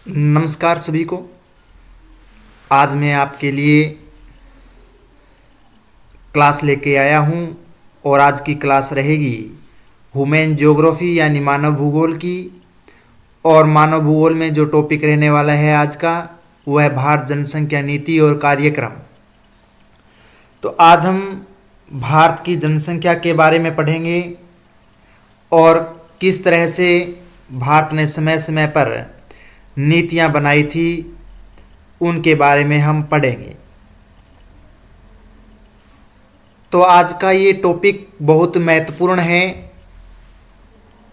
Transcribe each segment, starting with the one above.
नमस्कार सभी को। आज मैं आपके लिए क्लास लेके आया हूँ और आज की क्लास रहेगी ह्यूमन ज्योग्राफी यानी मानव भूगोल की। और मानव भूगोल में जो टॉपिक रहने वाला है आज का वो है भारत जनसंख्या नीति और कार्यक्रम। तो आज हम भारत की जनसंख्या के बारे में पढ़ेंगे और किस तरह से भारत ने समय समय पर नीतियाँ बनाई थी उनके बारे में हम पढ़ेंगे। तो आज का ये टॉपिक बहुत महत्वपूर्ण है,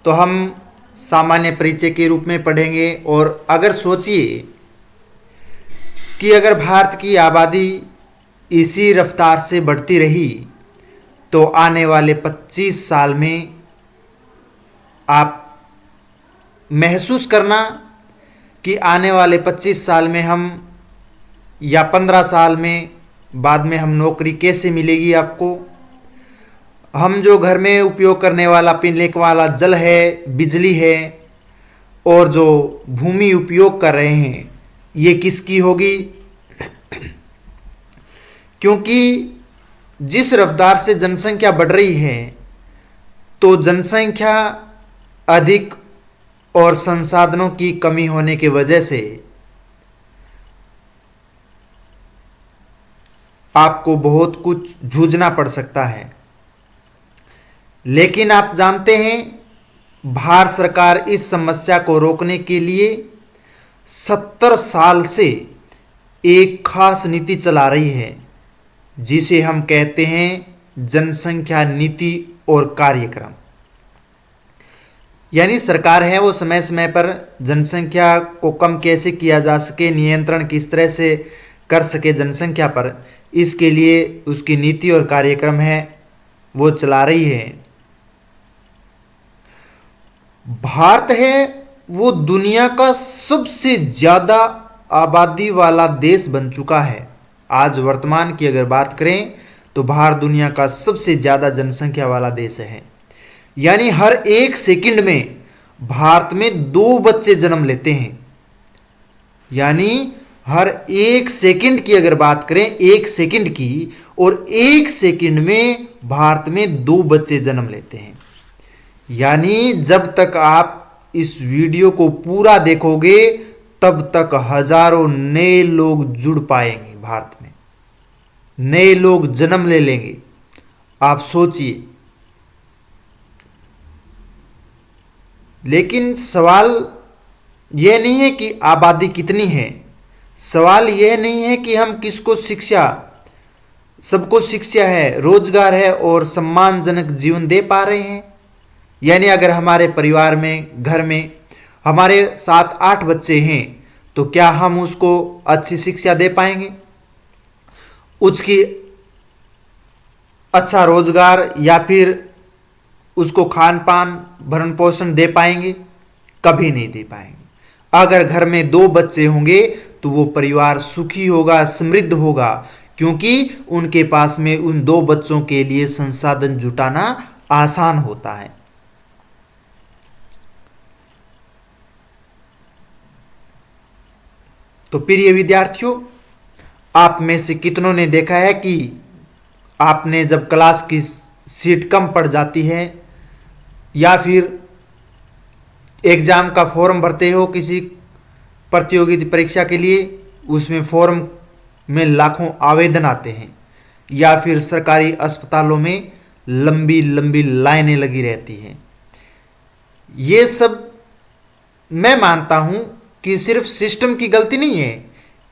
तो हम सामान्य परिचय के रूप में पढ़ेंगे। और अगर सोचिए कि अगर भारत की आबादी इसी रफ्तार से बढ़ती रही तो आने वाले 25 साल में आप महसूस करना कि आने वाले 25 साल में हम या 15 साल में बाद में हम नौकरी कैसे मिलेगी आपको। हम जो घर में उपयोग करने वाला पीने वाला जल है, बिजली है और जो भूमि उपयोग कर रहे हैं ये किसकी होगी। क्योंकि जिस रफ्तार से जनसंख्या बढ़ रही है तो जनसंख्या अधिक और संसाधनों की कमी होने की वजह से आपको बहुत कुछ जूझना पड़ सकता है। लेकिन आप जानते हैं भारत सरकार इस समस्या को रोकने के लिए 70 साल से एक खास नीति चला रही है जिसे हम कहते हैं जनसंख्या नीति और कार्यक्रम। यानी सरकार है वो समय समय पर जनसंख्या को कम कैसे किया जा सके, नियंत्रण किस तरह से कर सके जनसंख्या पर, इसके लिए उसकी नीति और कार्यक्रम है वो चला रही है। भारत है वो दुनिया का सबसे ज्यादा आबादी वाला देश बन चुका है। आज वर्तमान की अगर बात करें तो भारत दुनिया का सबसे ज्यादा जनसंख्या वाला देश है। यानी हर एक सेकंड में भारत में 2 बच्चे जन्म लेते हैं। यानी हर एक सेकंड की अगर बात करें, एक सेकंड की, और एक सेकंड में भारत में 2 बच्चे जन्म लेते हैं। यानी जब तक आप इस वीडियो को पूरा देखोगे तब तक हजारों नए लोग जुड़ पाएंगे, भारत में नए लोग जन्म ले लेंगे। आप सोचिए। लेकिन सवाल यह नहीं है कि आबादी कितनी है, सवाल यह नहीं है कि हम किसको शिक्षा, सबको शिक्षा है, रोजगार है और सम्मानजनक जीवन दे पा रहे हैं। यानी अगर हमारे परिवार में, घर में हमारे 7-8 बच्चे हैं तो क्या हम उसको अच्छी शिक्षा दे पाएंगे, उसकी अच्छा रोजगार या फिर उसको खान पान भरण पोषण दे पाएंगे? कभी नहीं दे पाएंगे। अगर घर में 2 बच्चे होंगे तो वो परिवार सुखी होगा, समृद्ध होगा, क्योंकि उनके पास में उन 2 बच्चों के लिए संसाधन जुटाना आसान होता है। तो प्रिय विद्यार्थियों, आप में से कितनों ने देखा है कि आपने जब क्लास की सीट कम पड़ जाती है या फिर एग्जाम का फॉर्म भरते हो किसी प्रतियोगी परीक्षा के लिए, उसमें फॉर्म में लाखों आवेदन आते हैं, या फिर सरकारी अस्पतालों में लंबी लंबी लाइनें लगी रहती हैं। ये सब मैं मानता हूं कि सिर्फ सिस्टम की गलती नहीं है,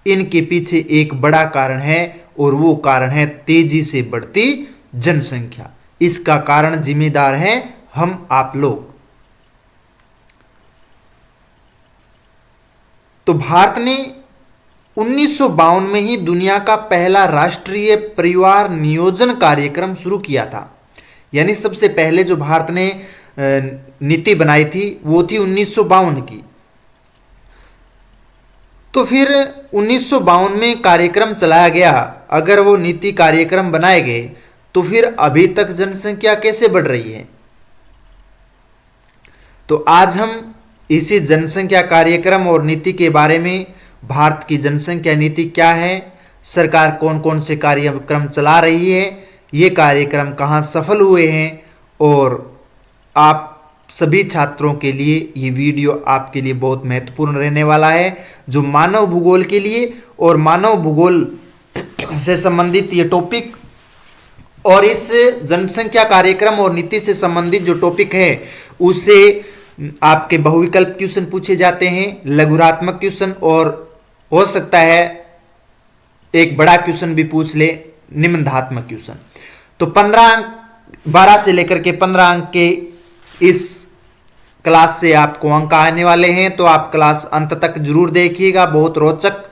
इनके पीछे एक बड़ा कारण है और वो कारण है तेजी से बढ़ती जनसंख्या। इसका कारण जिम्मेदार है हम आप लोग। तो भारत ने 1952 में ही दुनिया का पहला राष्ट्रीय परिवार नियोजन कार्यक्रम शुरू किया था। यानी सबसे पहले जो भारत ने नीति बनाई थी वो थी 1952 की। तो फिर 1952 में कार्यक्रम चलाया गया। अगर वो नीति कार्यक्रम बनाए गए तो फिर अभी तक जनसंख्या कैसे बढ़ रही है। तो आज हम इसी जनसंख्या कार्यक्रम और नीति के बारे में भारत की जनसंख्या नीति क्या है, सरकार कौन कौन से कार्यक्रम चला रही है, ये कार्यक्रम कहाँ सफल हुए हैं, और आप सभी छात्रों के लिए ये वीडियो आपके लिए बहुत महत्वपूर्ण रहने वाला है, जो मानव भूगोल के लिए और मानव भूगोल से संबंधित ये टॉपिक और इस जनसंख्या कार्यक्रम और नीति से संबंधित जो टॉपिक है उससे आपके बहुविकल्प क्वेश्चन पूछे जाते हैं, लघुरात्मक क्वेश्चन, और हो सकता है एक बड़ा क्वेश्चन भी पूछ ले, निबंधात्मक क्वेश्चन। तो 15 अंक, 12 से लेकर के 15 अंक के इस क्लास से आपको अंक आने वाले हैं, तो आप क्लास अंत तक जरूर देखिएगा। बहुत रोचक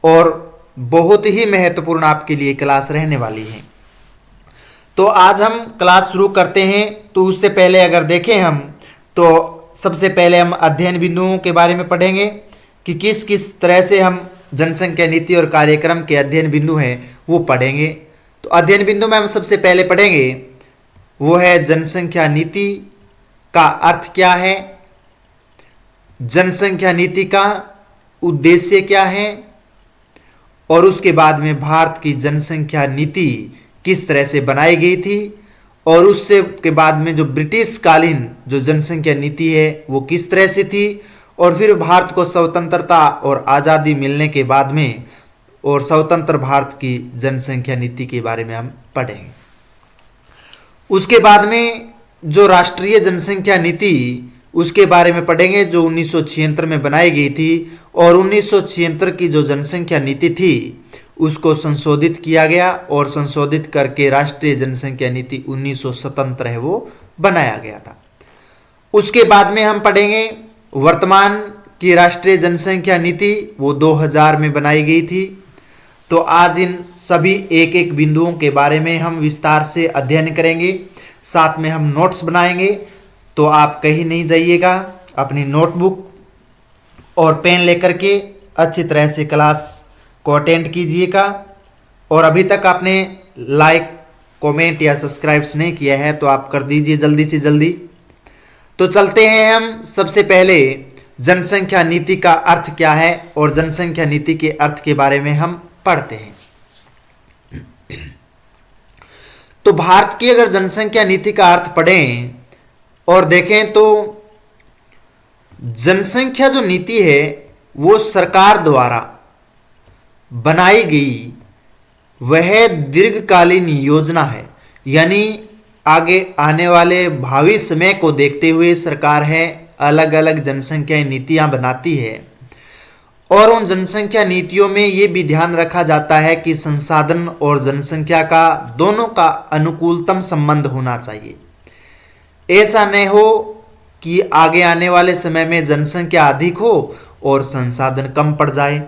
और बहुत ही महत्वपूर्ण आपके लिए क्लास रहने वाली है। तो आज हम क्लास शुरू करते हैं। तो उससे पहले अगर देखें हम, तो सबसे पहले हम अध्ययन बिंदुओं के बारे में पढ़ेंगे कि किस किस तरह से हम जनसंख्या नीति और कार्यक्रम के अध्ययन बिंदु हैं वो पढ़ेंगे। तो अध्ययन बिंदु में हम सबसे पहले पढ़ेंगे वो है जनसंख्या नीति का अर्थ क्या है, जनसंख्या नीति का उद्देश्य क्या है, और उसके बाद में भारत की जनसंख्या नीति किस तरह से बनाई गई थी, और उससे के बाद में जो ब्रिटिश कालीन जो जनसंख्या नीति है वो किस तरह से थी, और फिर भारत को स्वतंत्रता और आज़ादी मिलने के बाद में और स्वतंत्र भारत की जनसंख्या नीति के बारे में हम पढ़ेंगे। उसके बाद में जो राष्ट्रीय जनसंख्या नीति उसके बारे में पढ़ेंगे, जो 1976 में बनाई गई थी, और 1976 की जो जनसंख्या नीति थी उसको संशोधित किया गया, और संशोधित करके राष्ट्रीय जनसंख्या नीति 1977 है वो बनाया गया था। उसके बाद में हम पढ़ेंगे वर्तमान की राष्ट्रीय जनसंख्या नीति, वो 2000 में बनाई गई थी। तो आज इन सभी एक एक बिंदुओं के बारे में हम विस्तार से अध्ययन करेंगे, साथ में हम नोट्स बनाएंगे। तो आप कहीं नहीं जाइएगा, अपनी नोटबुक और पेन लेकर के अच्छी तरह से क्लास को अटेंड कीजिएगा। और अभी तक आपने लाइक, कमेंट या सब्सक्राइब्स नहीं किया है तो आप कर दीजिए जल्दी से जल्दी। तो चलते हैं हम सबसे पहले जनसंख्या नीति का अर्थ क्या है, और जनसंख्या नीति के अर्थ के बारे में हम पढ़ते हैं। तो भारत की अगर जनसंख्या नीति का अर्थ पढ़ें और देखें तो जनसंख्या जो नीति है वो सरकार द्वारा बनाई गई वह दीर्घकालीन योजना है, यानी आगे आने वाले भावी समय को देखते हुए सरकार है अलग अलग जनसंख्या नीतियां बनाती है, और उन जनसंख्या नीतियों में ये भी ध्यान रखा जाता है कि संसाधन और जनसंख्या का दोनों का अनुकूलतम संबंध होना चाहिए। ऐसा नहीं हो कि आगे आने वाले समय में जनसंख्या अधिक हो और संसाधन कम पड़ जाए।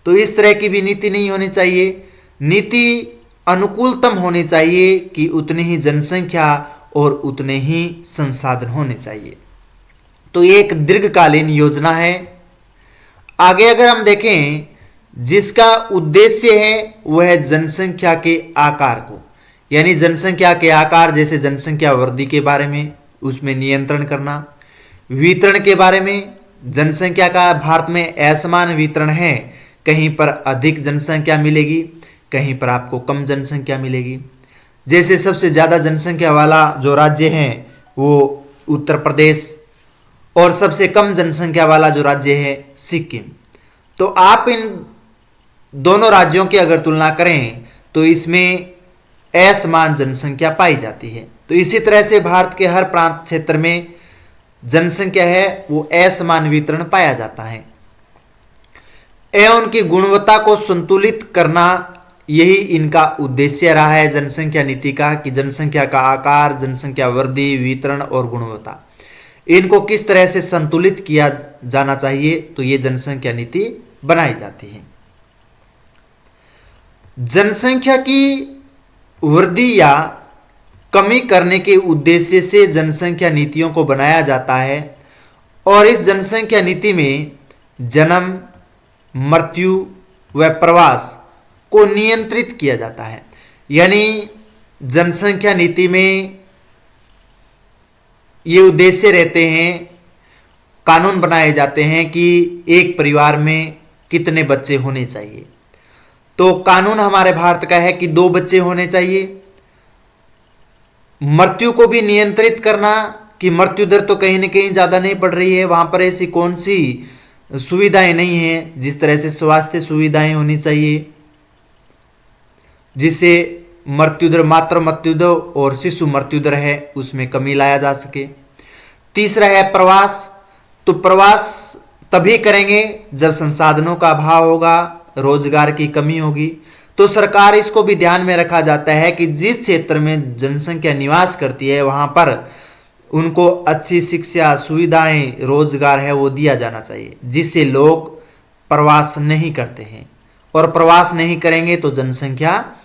तो इस तरह की भी नीति नहीं होनी चाहिए। नीति अनुकूलतम होनी चाहिए कि उतनी ही जनसंख्या और उतने ही संसाधन होने चाहिए। तो ये एक दीर्घकालीन योजना है। आगे अगर हम देखें, जिसका उद्देश्य है वह है जनसंख्या के आकार को, यानी जनसंख्या के आकार, जैसे जनसंख्या वृद्धि के बारे में उसमें नियंत्रण करना, वितरण के बारे में, जनसंख्या का भारत में असमान वितरण है, कहीं पर अधिक जनसंख्या मिलेगी, कहीं पर आपको कम जनसंख्या मिलेगी। जैसे सबसे ज़्यादा जनसंख्या वाला जो राज्य है वो उत्तर प्रदेश, और सबसे कम जनसंख्या वाला जो राज्य है सिक्किम। तो आप इन दोनों राज्यों की अगर तुलना करें तो इसमें असमान जनसंख्या पाई जाती है। तो इसी तरह से भारत के हर प्रांत क्षेत्र में जनसंख्या है वो असमान वितरण पाया जाता है, एवं उनकी गुणवत्ता को संतुलित करना यही इनका उद्देश्य रहा है जनसंख्या नीति का, कि जनसंख्या का आकार, जनसंख्या वृद्धि, वितरण और गुणवत्ता, इनको किस तरह से संतुलित किया जाना चाहिए। तो ये जनसंख्या नीति बनाई जाती है। जनसंख्या की वृद्धि या कमी करने के उद्देश्य से जनसंख्या नीतियों को बनाया जाता है, और इस जनसंख्या नीति में जन्म, मृत्यु व प्रवास को नियंत्रित किया जाता है। यानी जनसंख्या नीति में ये उद्देश्य रहते हैं कानून बनाए जाते हैं कि एक परिवार में कितने बच्चे होने चाहिए। तो कानून हमारे भारत का है कि 2 बच्चे होने चाहिए। मृत्यु को भी नियंत्रित करना कि मृत्यु दर तो कहीं ना कहीं ज़्यादा नहीं बढ़ रही है, वहाँ पर ऐसी कौन सी सुविधाएं नहीं हैं जिस तरह से स्वास्थ्य सुविधाएं होनी चाहिए जिससे मृत्यु दर, मातृ मृत्यु दर और शिशु मृत्यु दर है उसमें कमी लाया जा सके। तीसरा है प्रवास। तो प्रवास तभी करेंगे जब संसाधनों का अभाव होगा, रोजगार की कमी होगी। तो सरकार इसको भी ध्यान में रखा जाता है कि जिस क्षेत्र में जनसंख्या निवास करती है वहां पर उनको अच्छी शिक्षा, सुविधाएं, रोजगार है वो दिया जाना चाहिए जिससे लोग प्रवास नहीं करते हैं। और प्रवास नहीं करेंगे तो जनसंख्या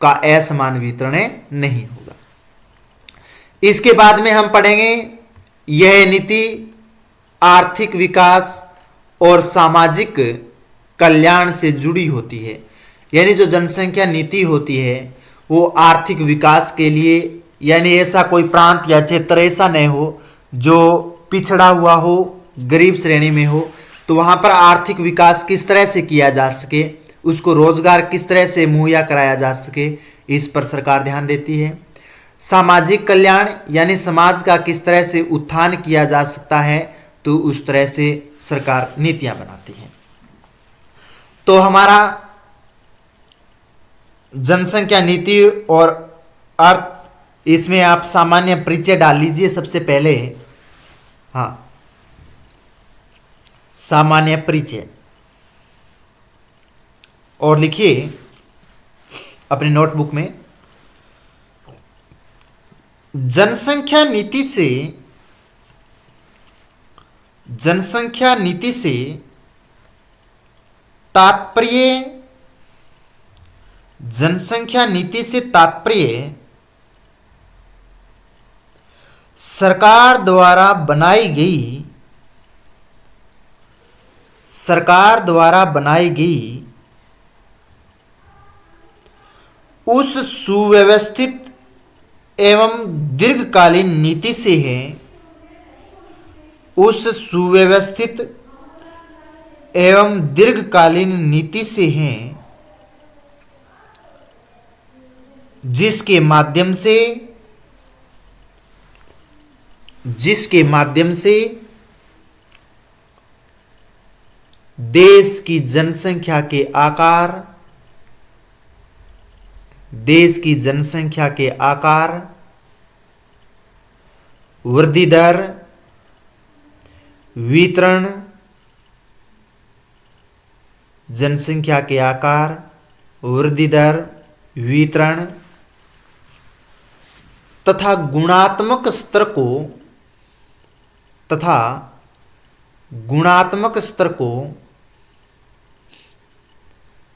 का असमान वितरण नहीं होगा। इसके बाद में हम पढ़ेंगे यह नीति आर्थिक विकास और सामाजिक कल्याण से जुड़ी होती है। यानी जो जनसंख्या नीति होती है वो आर्थिक विकास के लिए, यानी ऐसा कोई प्रांत या क्षेत्र ऐसा नहीं हो जो पिछड़ा हुआ हो, गरीब श्रेणी में हो, तो वहाँ पर आर्थिक विकास किस तरह से किया जा सके, उसको रोजगार किस तरह से मुहैया कराया जा सके, इस पर सरकार ध्यान देती है। सामाजिक कल्याण यानी समाज का किस तरह से उत्थान किया जा सकता है, तो उस तरह से सरकार नीतियां बनाती है। तो हमारा जनसंख्या नीति और अर्थ, इसमें आप सामान्य परिचय डाल लीजिए सबसे पहले। हाँ, सामान्य परिचय और लिखिए अपनी नोटबुक में, जनसंख्या नीति से तात्पर्य, जनसंख्या नीति से तात्पर्य सरकार द्वारा बनाई गई उस सुव्यवस्थित एवं दीर्घकालीन नीति से है, उस सुव्यवस्थित एवं दीर्घकालीन नीति से है जिसके माध्यम से देश की जनसंख्या के आकार, वृद्धि दर, वितरण, जनसंख्या के आकार, वृद्धि दर, वितरण तथा गुणात्मक स्तर को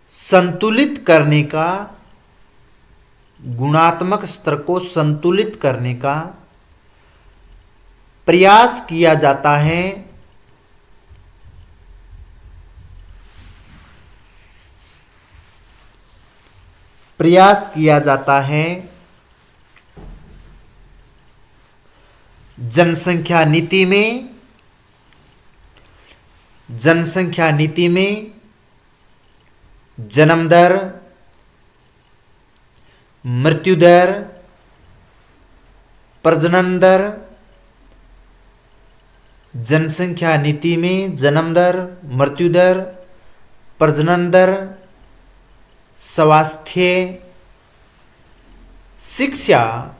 संतुलित करने का प्रयास किया जाता है। जनसंख्या नीति में जन्म दर, मृत्यु दर, प्रजनन दर, जनसंख्या नीति में जन्म दर, मृत्यु दर, प्रजनन दर, स्वास्थ्य, शिक्षा,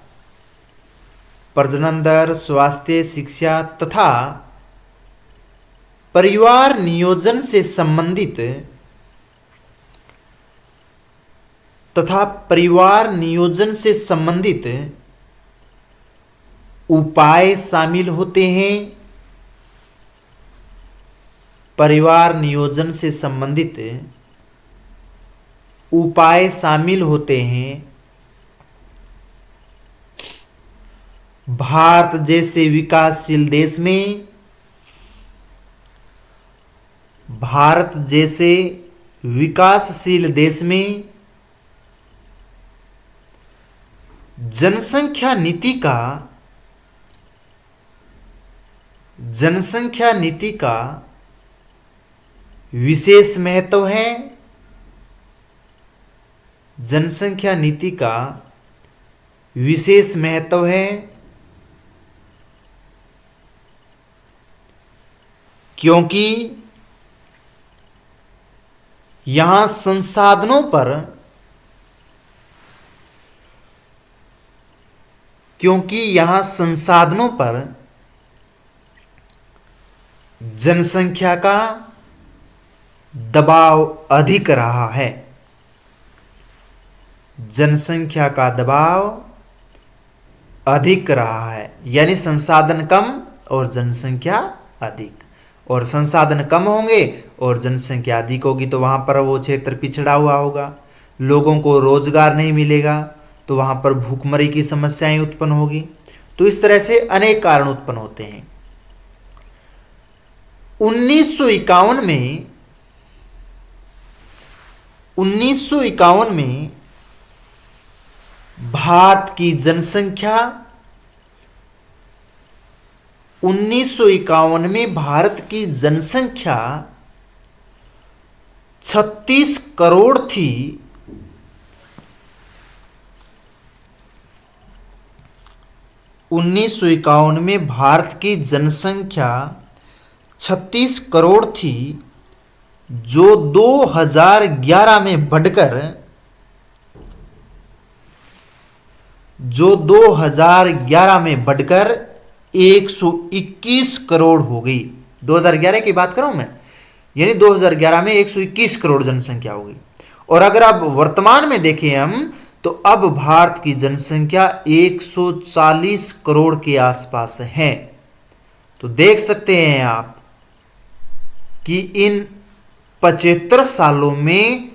प्रजनन दर, स्वास्थ्य, शिक्षा तथा परिवार नियोजन से संबंधित उपाय शामिल होते हैं। परिवार नियोजन से संबंधित उपाय शामिल होते हैं। भारत जैसे विकासशील देश में जनसंख्या नीति का विशेष महत्व है। जनसंख्या नीति का विशेष महत्व है क्योंकि यहां संसाधनों पर जनसंख्या का दबाव अधिक रहा है। जनसंख्या का दबाव अधिक रहा है, यानी संसाधन कम और जनसंख्या अधिक। और संसाधन कम होंगे और जनसंख्या अधिक होगी तो वहां पर वो क्षेत्र पिछड़ा हुआ होगा, लोगों को रोजगार नहीं मिलेगा, तो वहां पर भूखमरी की समस्याएं उत्पन्न होगी। तो इस तरह से अनेक कारण उत्पन्न होते हैं। 1951 में भारत की जनसंख्या 1951 में भारत की जनसंख्या 36 करोड़ थी। 1951 में भारत की जनसंख्या 36 करोड़ थी, जो 2011 में बढ़कर 121 करोड़ हो गई। 2011 की बात कर रहा हूं मैं, यानी 2011 में 121 करोड़ जनसंख्या हो गई। और अगर अब वर्तमान में देखें हम, तो अब भारत की जनसंख्या 140 करोड़ के आसपास है। तो देख सकते हैं आप कि इन 75 सालों में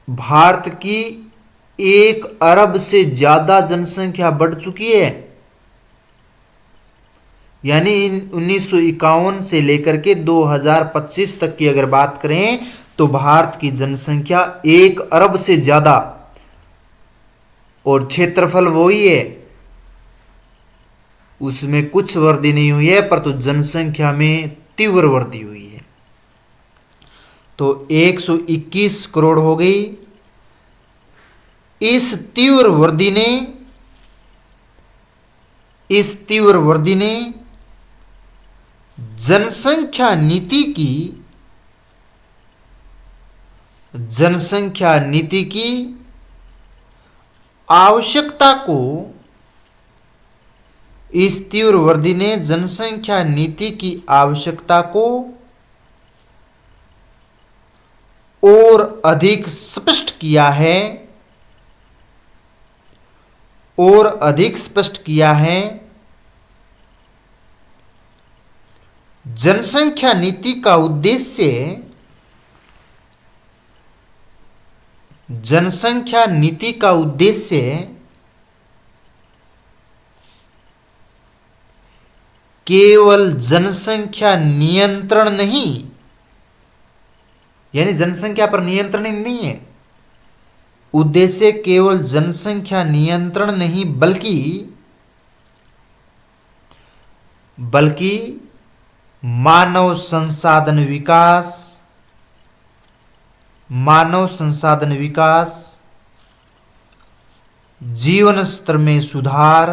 भारत की 1 अरब से ज्यादा जनसंख्या बढ़ चुकी है। यानी 1951 से लेकर के 2025 तक की अगर बात करें तो भारत की जनसंख्या 1 अरब से ज्यादा, और क्षेत्रफल वही है, उसमें कुछ वृद्धि नहीं हुई है, पर तो जनसंख्या में तीव्र वृद्धि हुई है। तो 121 करोड़ हो गई। इस तीव्र वृद्धि ने जनसंख्या नीति की आवश्यकता को, इस तीव्र वृद्धि ने जनसंख्या नीति की आवश्यकता को और अधिक स्पष्ट किया है। जनसंख्या नीति का उद्देश्य केवल जनसंख्या नियंत्रण नहीं, यानी जनसंख्या पर नियंत्रण नहीं है। उद्देश्य केवल जनसंख्या नियंत्रण नहीं, बल्कि मानव संसाधन विकास, जीवन स्तर में सुधार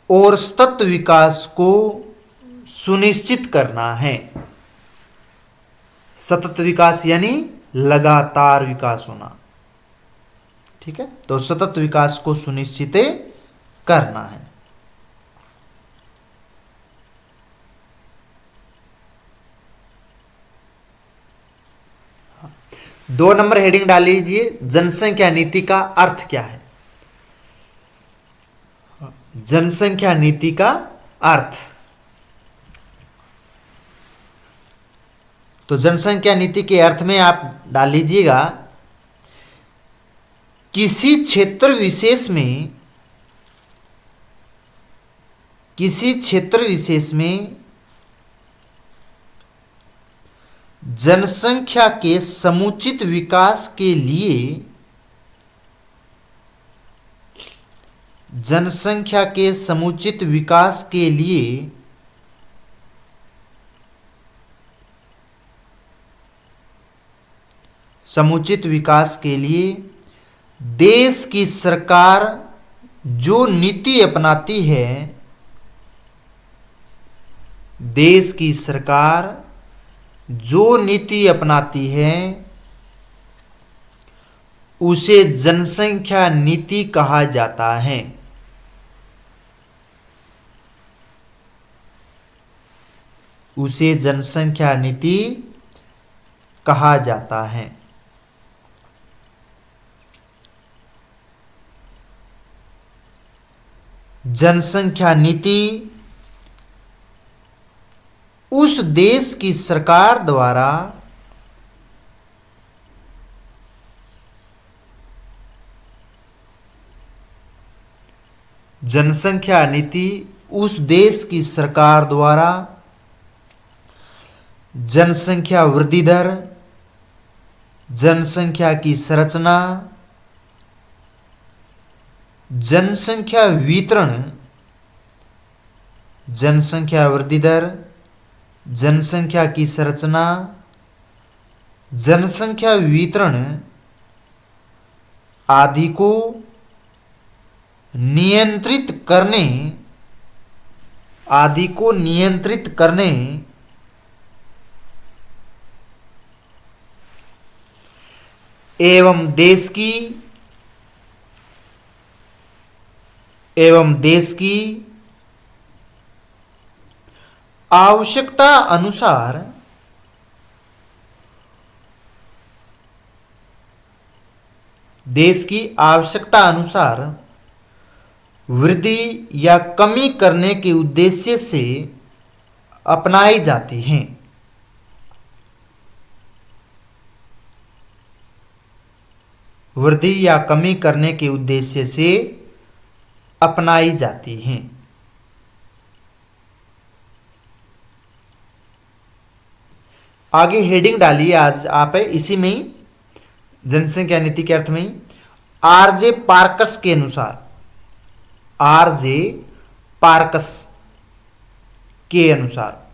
और सतत विकास को सुनिश्चित करना है। सतत विकास यानी लगातार विकास होना, ठीक है। तो सतत विकास को सुनिश्चित करना है। दो नंबर हेडिंग डाल लीजिए, जनसंख्या नीति का अर्थ क्या है। जनसंख्या नीति का अर्थ, तो जनसंख्या नीति के अर्थ में आप डाल लीजिएगा, किसी क्षेत्र विशेष में जनसंख्या के समुचित विकास के लिए जनसंख्या के समुचित विकास के लिए देश की सरकार जो नीति अपनाती है, देश की सरकार जो नीति अपनाती है उसे जनसंख्या नीति कहा जाता है। उसे जनसंख्या नीति कहा जाता है। जनसंख्या नीति उस देश की सरकार द्वारा जनसंख्या नीति उस देश की सरकार द्वारा जनसंख्या वृद्धि दर, जनसंख्या की संरचना, जनसंख्या वितरण, जनसंख्या वृद्धि दर, जनसंख्या की संरचना, जनसंख्या वितरण आदि को नियंत्रित करने एवं देश की आवश्यकता अनुसार वृद्धि या कमी करने के उद्देश्य से अपनाई जाती हैं। वृद्धि या कमी करने के उद्देश्य से अपनाई जाती हैं। आगे हेडिंग डालिए आज आप इसी में ही, जनसंख्या नीति के अर्थ में ही, आरजे पार्कस के अनुसार, आरजे पार्कस के अनुसार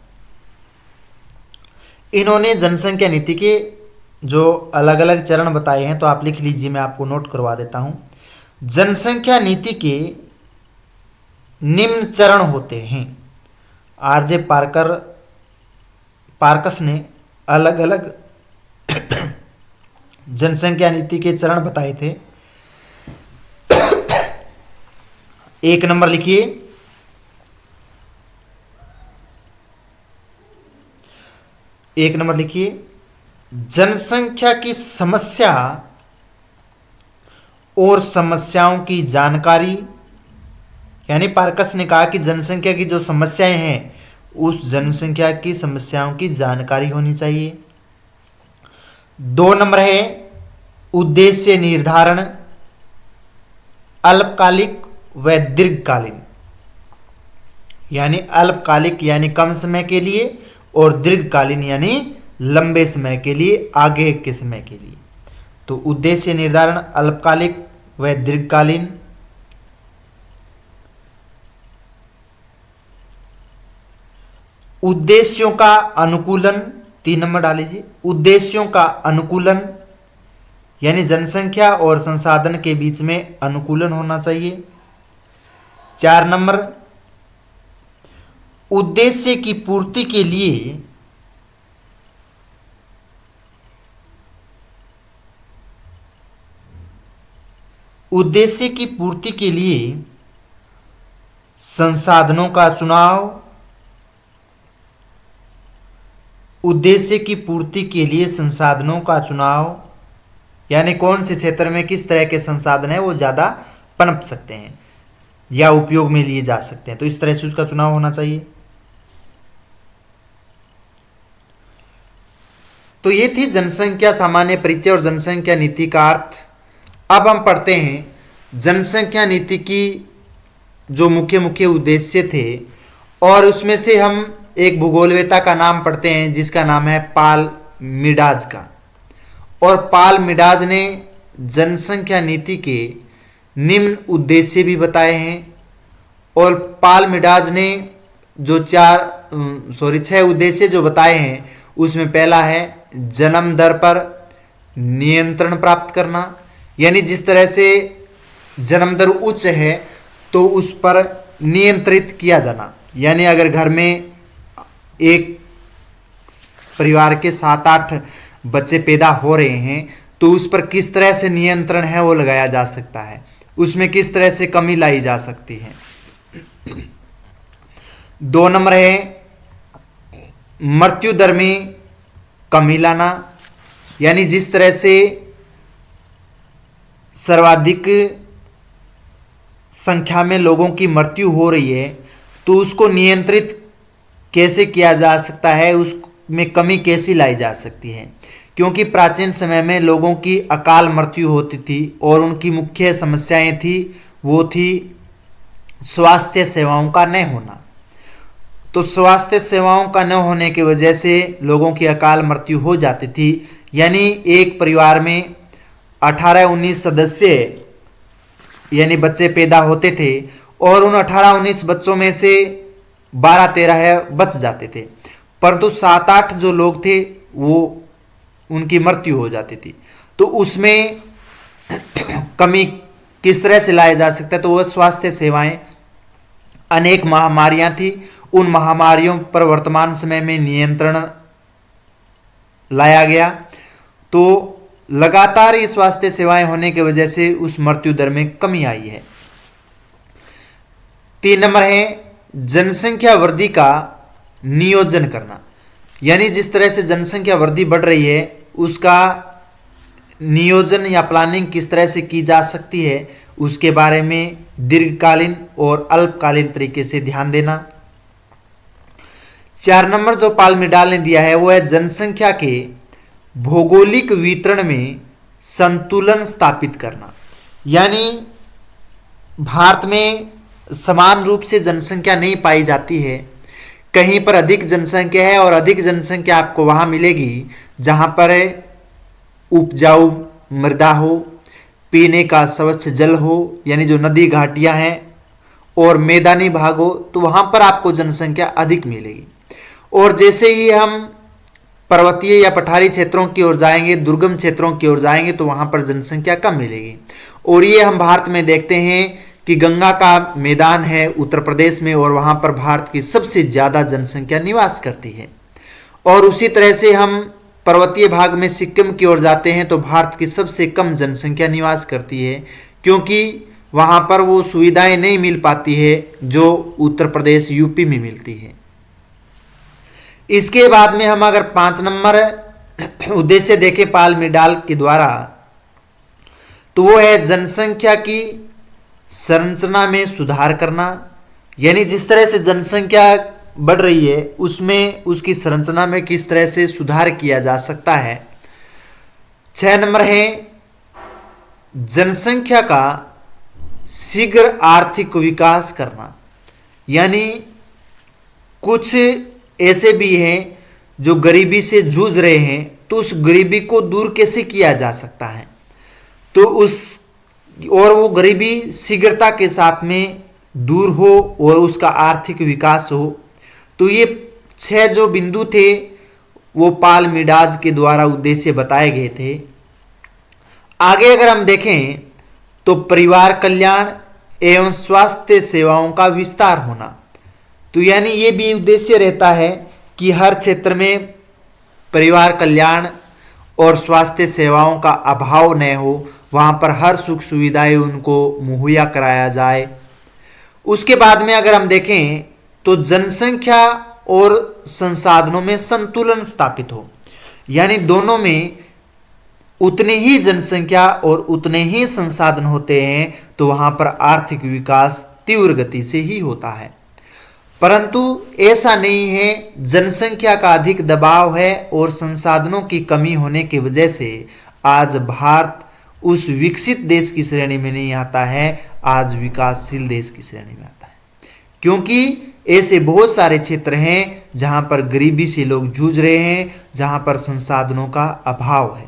इन्होंने जनसंख्या नीति के जो अलग अलग चरण बताए हैं, तो आप लिख लीजिए, मैं आपको नोट करवा देता हूं। जनसंख्या नीति के निम्न चरण होते हैं। आरजे पार्कस ने अलग अलग जनसंख्या नीति के चरण बताए थे। एक नंबर लिखिए, जनसंख्या की समस्या और समस्याओं की जानकारी। यानी पार्कस ने कहा कि जनसंख्या की जो समस्याएं हैं उस जनसंख्या की समस्याओं की जानकारी होनी चाहिए। 2 नंबर है उद्देश्य निर्धारण, अल्पकालिक व दीर्घकालीन। यानी अल्पकालिक यानी कम समय के लिए, और दीर्घकालीन यानी लंबे समय के लिए, आगे के समय के लिए। तो उद्देश्य निर्धारण, अल्पकालिक व दीर्घकालीन। उद्देश्यों का अनुकूलन, 3 नंबर डाल लीजिए। उद्देश्यों का अनुकूलन यानी जनसंख्या और संसाधन के बीच में अनुकूलन होना चाहिए। 4 नंबर, उद्देश्य की पूर्ति के लिए संसाधनों का चुनाव, उद्देश्य की पूर्ति के लिए संसाधनों का चुनाव यानी कौन से क्षेत्र में किस तरह के संसाधन है वो ज़्यादा पनप सकते हैं या उपयोग में लिए जा सकते हैं, तो इस तरह से उसका चुनाव होना चाहिए। तो ये थी जनसंख्या सामान्य परिचय और जनसंख्या नीति का अर्थ। अब हम पढ़ते हैं जनसंख्या नीति की जो मुख्य मुख्य उद्देश्य थे, और उसमें से हम एक भूगोलवेत्ता का नाम पढ़ते हैं जिसका नाम है पाल मिडाज का। और पाल मिडाज ने जनसंख्या नीति के निम्न उद्देश्य भी बताए हैं। और पाल्मिडाज ने जो 6 उद्देश्य जो बताए हैं, उसमें पहला है जन्म दर पर नियंत्रण प्राप्त करना, यानी जिस तरह से जन्म दर उच्च है तो उस पर नियंत्रित किया जाना, यानी अगर घर में एक परिवार के 7-8 बच्चे पैदा हो रहे हैं तो उस पर किस तरह से नियंत्रण है वो लगाया जा सकता है, उसमें किस तरह से कमी लाई जा सकती है। 2 नंबर है मृत्यु दर में कमी लाना, यानी जिस तरह से सर्वाधिक संख्या में लोगों की मृत्यु हो रही है तो उसको नियंत्रित कैसे किया जा सकता है, उसमें कमी कैसी लाई जा सकती है। क्योंकि प्राचीन समय में लोगों की अकाल मृत्यु होती थी और उनकी मुख्य समस्याएं थी वो थी स्वास्थ्य सेवाओं का न होना। तो स्वास्थ्य सेवाओं का न होने की वजह से लोगों की अकाल मृत्यु हो जाती थी, यानी एक परिवार में 18-19 सदस्य यानी बच्चे पैदा होते थे और उन 18-19 बच्चों में से 12-13 बच जाते थे, परंतु 7-8 जो लोग थे वो उनकी मृत्यु हो जाती थी। तो उसमें कमी किस तरह से लाया जा सकता है, तो वह स्वास्थ्य सेवाएं, अनेक महामारियां थी, उन महामारियों पर वर्तमान समय में नियंत्रण लाया गया। तो लगातार ये स्वास्थ्य सेवाएं होने की वजह से उस मृत्यु दर में कमी आई है। 3 नंबर है जनसंख्या वृद्धि का नियोजन करना, यानी जिस तरह से जनसंख्या वृद्धि बढ़ रही है उसका नियोजन या प्लानिंग किस तरह से की जा सकती है, उसके बारे में दीर्घकालीन और अल्पकालीन तरीके से ध्यान देना। 4 नंबर जो पाल्मिडाल ने दिया है वो है जनसंख्या के भौगोलिक वितरण में संतुलन स्थापित करना, यानी भारत में समान रूप से जनसंख्या नहीं पाई जाती है, कहीं पर अधिक जनसंख्या है और अधिक जनसंख्या आपको वहां मिलेगी जहां पर उपजाऊ मृदा हो, पीने का स्वच्छ जल हो, यानी जो नदी घाटियां हैं, और मैदानी भाग हो, तो वहां पर आपको जनसंख्या अधिक मिलेगी। और जैसे ही हम पर्वतीय या पठारी क्षेत्रों की ओर जाएंगे, दुर्गम क्षेत्रों की ओर जाएंगे, तो वहां पर जनसंख्या कम मिलेगी। और ये हम भारत में देखते हैं कि गंगा का मैदान है उत्तर प्रदेश में और वहां पर भारत की सबसे ज्यादा जनसंख्या निवास करती है। और उसी तरह से हम पर्वतीय भाग में सिक्किम की ओर जाते हैं तो भारत की सबसे कम जनसंख्या निवास करती है, क्योंकि वहां पर वो सुविधाएं नहीं मिल पाती है जो उत्तर प्रदेश यूपी में मिलती है। इसके बाद में हम अगर 5 नंबर उद्देश्य देखें पाल्मिडाल के द्वारा, तो वो है जनसंख्या की संरचना में सुधार करना, यानी जिस तरह से जनसंख्या बढ़ रही है उसमें उसकी संरचना में किस तरह से सुधार किया जा सकता है। 6 नंबर है जनसंख्या का शीघ्र आर्थिक विकास करना, यानी कुछ ऐसे भी हैं जो गरीबी से जूझ रहे हैं, तो उस गरीबी को दूर कैसे किया जा सकता है, तो और वो गरीबी शीघ्रता के साथ में दूर हो और उसका आर्थिक विकास हो। तो ये 6 जो बिंदु थे वो पाल्मिडाज के द्वारा उद्देश्य बताए गए थे। आगे अगर हम देखें तो परिवार कल्याण एवं स्वास्थ्य सेवाओं का विस्तार होना, तो यानी ये भी उद्देश्य रहता है कि हर क्षेत्र में परिवार कल्याण और स्वास्थ्य सेवाओं का अभाव न हो, वहाँ पर हर सुख सुविधाएं उनको मुहैया कराया जाए। उसके बाद में अगर हम देखें तो जनसंख्या और संसाधनों में संतुलन स्थापित हो, यानी दोनों में उतनी ही जनसंख्या और उतने ही संसाधन होते हैं तो वहाँ पर आर्थिक विकास तीव्र गति से ही होता है। परंतु ऐसा नहीं है, जनसंख्या का अधिक दबाव है और संसाधनों की कमी होने की वजह से आज भारत उस विकसित देश की श्रेणी में नहीं आता है, आज विकासशील देश की श्रेणी में आता है, क्योंकि ऐसे बहुत सारे क्षेत्र हैं जहां पर गरीबी से लोग जूझ रहे हैं, जहां पर संसाधनों का अभाव है।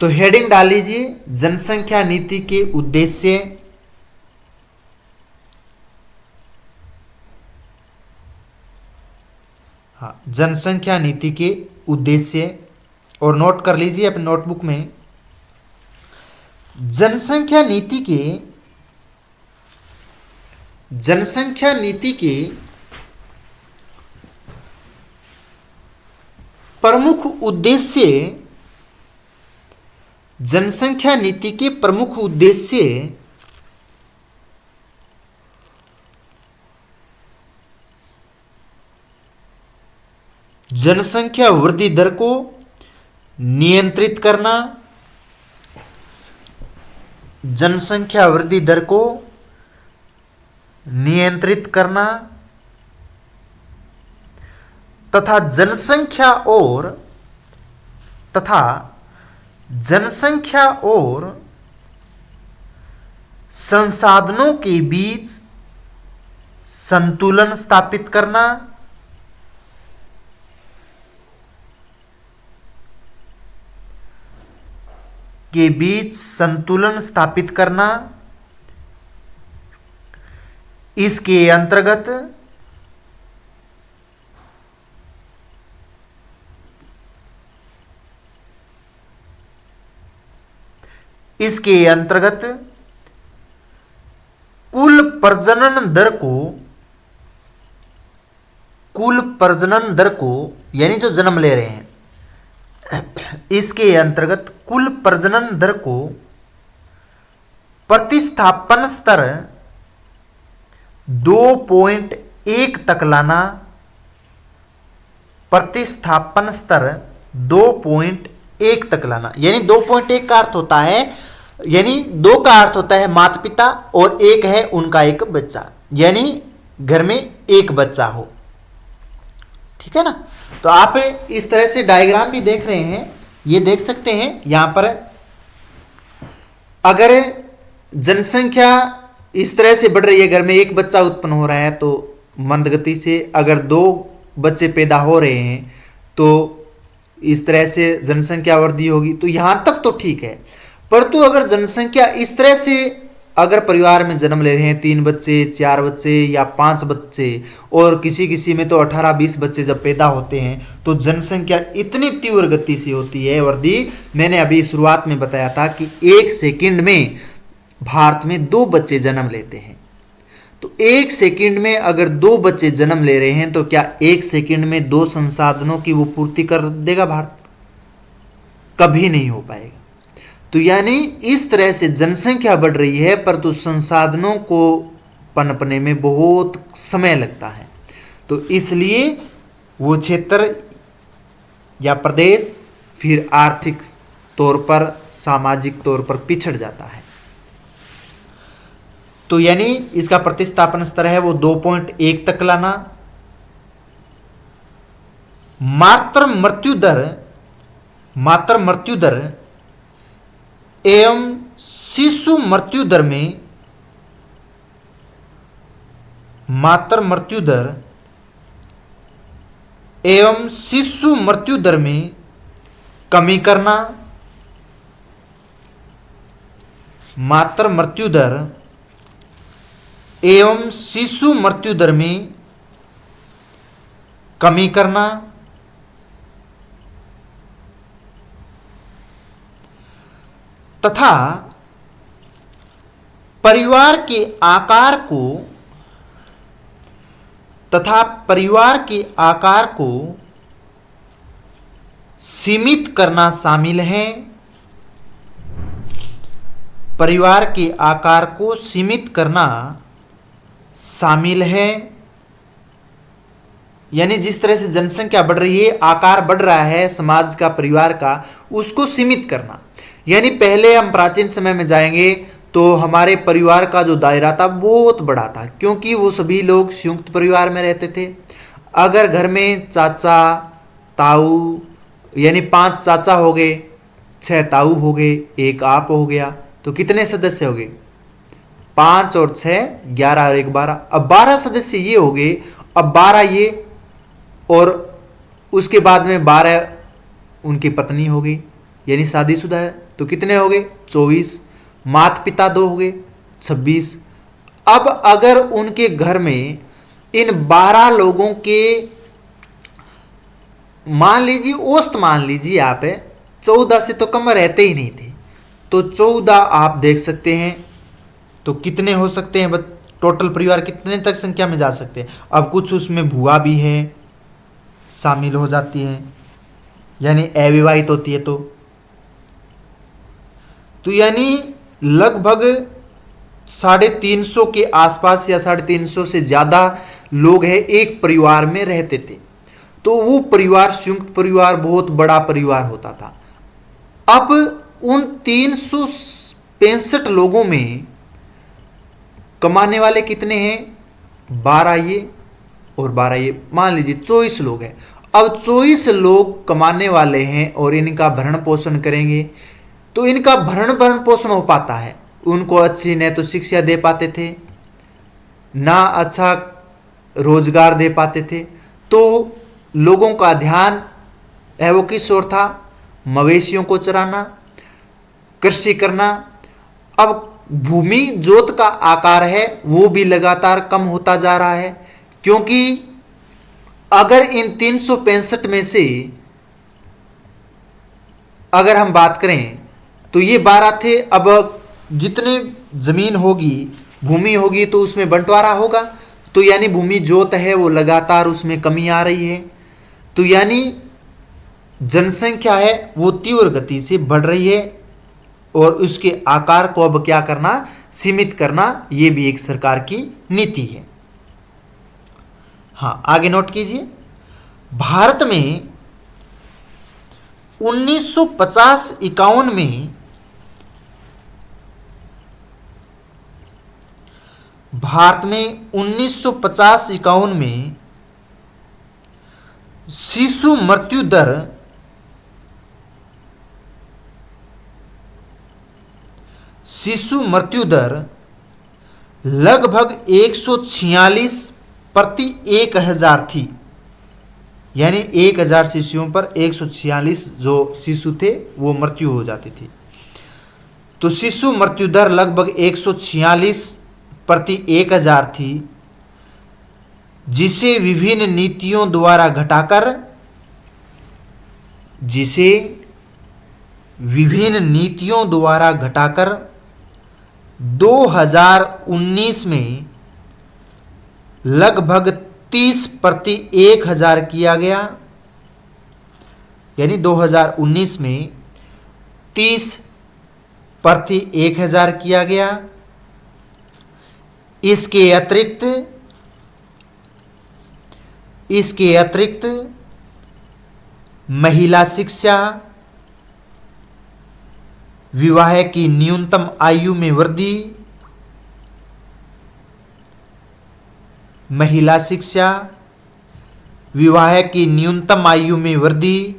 तो हेडिंग डाल लीजिए जनसंख्या नीति के उद्देश्य। हाँ, जनसंख्या नीति के उद्देश्य, और नोट कर लीजिए अपने नोटबुक में। जनसंख्या नीति के प्रमुख उद्देश्य, जनसंख्या नीति के प्रमुख उद्देश्य जनसंख्या वृद्धि दर को नियंत्रित करना, जनसंख्या वृद्धि दर को नियंत्रित करना तथा जनसंख्या और संसाधनों के बीच संतुलन स्थापित करना, के बीच संतुलन स्थापित करना। इसके अंतर्गत कुल प्रजनन दर को यानी जो जन्म ले रहे हैं, इसके अंतर्गत कुल प्रजनन दर को प्रतिस्थापन स्तर 2.1 तक लाना, प्रतिस्थापन स्तर 2.1 तक लाना। यानी 2.1 का अर्थ होता है, यानी 2 का अर्थ होता है माता पिता और 1 है उनका एक बच्चा, यानी घर में एक बच्चा हो। ठीक है ना। तो आप इस तरह से डायग्राम भी देख रहे हैं, ये देख सकते हैं यहां पर अगर जनसंख्या इस तरह से बढ़ रही है, घर में एक बच्चा उत्पन्न हो रहा है तो मंद गति से, अगर 2 बच्चे पैदा हो रहे हैं तो इस तरह से जनसंख्या वृद्धि होगी। तो यहां तक तो ठीक है, परंतु अगर जनसंख्या इस तरह से, अगर परिवार में जन्म ले रहे हैं 3 बच्चे, 4 बच्चे या 5 बच्चे, और किसी में तो 18-20 बच्चे जब पैदा होते हैं, तो जनसंख्या इतनी तीव्र गति से होती है वृद्धि। मैंने अभी शुरुआत में बताया था कि 1 सेकंड में भारत में 2 बच्चे जन्म लेते हैं। तो 1 सेकंड में अगर 2 बच्चे जन्म ले रहे हैं तो क्या 1 सेकंड में 2 संसाधनों की वो पूर्ति कर देगा भारत? कभी नहीं हो पाएगा। तो यानी इस तरह से जनसंख्या बढ़ रही है, परंतु संसाधनों को पनपने में बहुत समय लगता है। तो इसलिए वो क्षेत्र या प्रदेश फिर आर्थिक तौर पर, सामाजिक तौर पर पिछड़ जाता है। तो यानी इसका प्रतिस्थापन स्तर है वो 2.1 तक लाना। मातृ मृत्यु दर एवं शिशु मृत्यु दर में, मातृ मृत्यु दर एवं शिशु मृत्यु दर में कमी करना, मातृ मृत्यु दर एवं शिशु मृत्यु दर में कमी करना, तथा परिवार के आकार को सीमित करना शामिल है। परिवार के आकार को सीमित करना शामिल है। यानी जिस तरह से जनसंख्या बढ़ रही है, आकार बढ़ रहा है समाज का, परिवार का, उसको सीमित करना। यानी पहले हम प्राचीन समय में जाएंगे तो हमारे परिवार का जो दायरा था बहुत बड़ा था, क्योंकि वो सभी लोग संयुक्त परिवार में रहते थे। अगर घर में चाचा ताऊ, यानी 5 चाचा हो गए, 6 ताऊ हो गए, 1 आप हो गया, तो कितने सदस्य हो गए? 5 और 6 11 और 1 12। अब 12 सदस्य ये हो गए। अब 12 ये, और उसके बाद में 12 उनकी पत्नी हो गई, यानी शादीशुदा तो कितने हो गए 24। माता पिता 2 हो गए 26। अब अगर उनके घर में इन 12 लोगों के मान लीजिए औसत मान लीजिए आप 14 से तो कम रहते ही नहीं थे, तो 14 आप देख सकते हैं तो कितने हो सकते हैं, टोटल परिवार कितने तक संख्या में जा सकते हैं। अब कुछ उसमें भुआ भी है शामिल हो जाती है, यानी अविवाहित होती है तो यानी लगभग 350 के आसपास या 350 से ज़्यादा लोग हैं एक परिवार में रहते थे। तो वो परिवार संयुक्त परिवार बहुत बड़ा परिवार होता था। अब उन 365 लोगों में कमाने वाले कितने हैं, 12 ये और 12 ये, मान लीजिए 24 लोग हैं। अब 24 लोग कमाने वाले हैं और इनका भरण पोषण करेंगे, तो इनका भरण पोषण हो पाता है। उनको अच्छी न तो शिक्षा दे पाते थे, ना अच्छा रोजगार दे पाते थे, तो लोगों का ध्यान है वो किस ओर था, मवेशियों को चराना, कृषि करना। अब भूमि जोत का आकार है वो भी लगातार कम होता जा रहा है, क्योंकि अगर इन 365 में से अगर हम बात करें तो ये 12 थे। अब जितने जमीन होगी, भूमि होगी, तो उसमें बंटवारा होगा, तो यानी भूमि जोत है वो लगातार उसमें कमी आ रही है। तो यानी जनसंख्या है वो तीव्र गति से बढ़ रही है और उसके आकार को अब क्या करना, सीमित करना, ये भी एक सरकार की नीति है। हाँ, आगे नोट कीजिए। भारत में 1950-51 में भारत में 1950-51 में शिशु मृत्यु दर लगभग 146 प्रति 1000 थी, यानी 1000 शिशुओं पर 146 जो शिशु थे वो मृत्यु हो जाती थी। तो शिशु मृत्यु दर लगभग 146 प्रति 1000 थी, जिसे विभिन्न नीतियों द्वारा घटाकर 2019 में लगभग 30 प्रति 1000 किया गया, यानी 2019 में 30 प्रति 1000 किया गया। इसके अतिरिक्त महिला शिक्षा, विवाह की न्यूनतम आयु में वृद्धि, महिला शिक्षा, विवाह की न्यूनतम आयु में वृद्धि,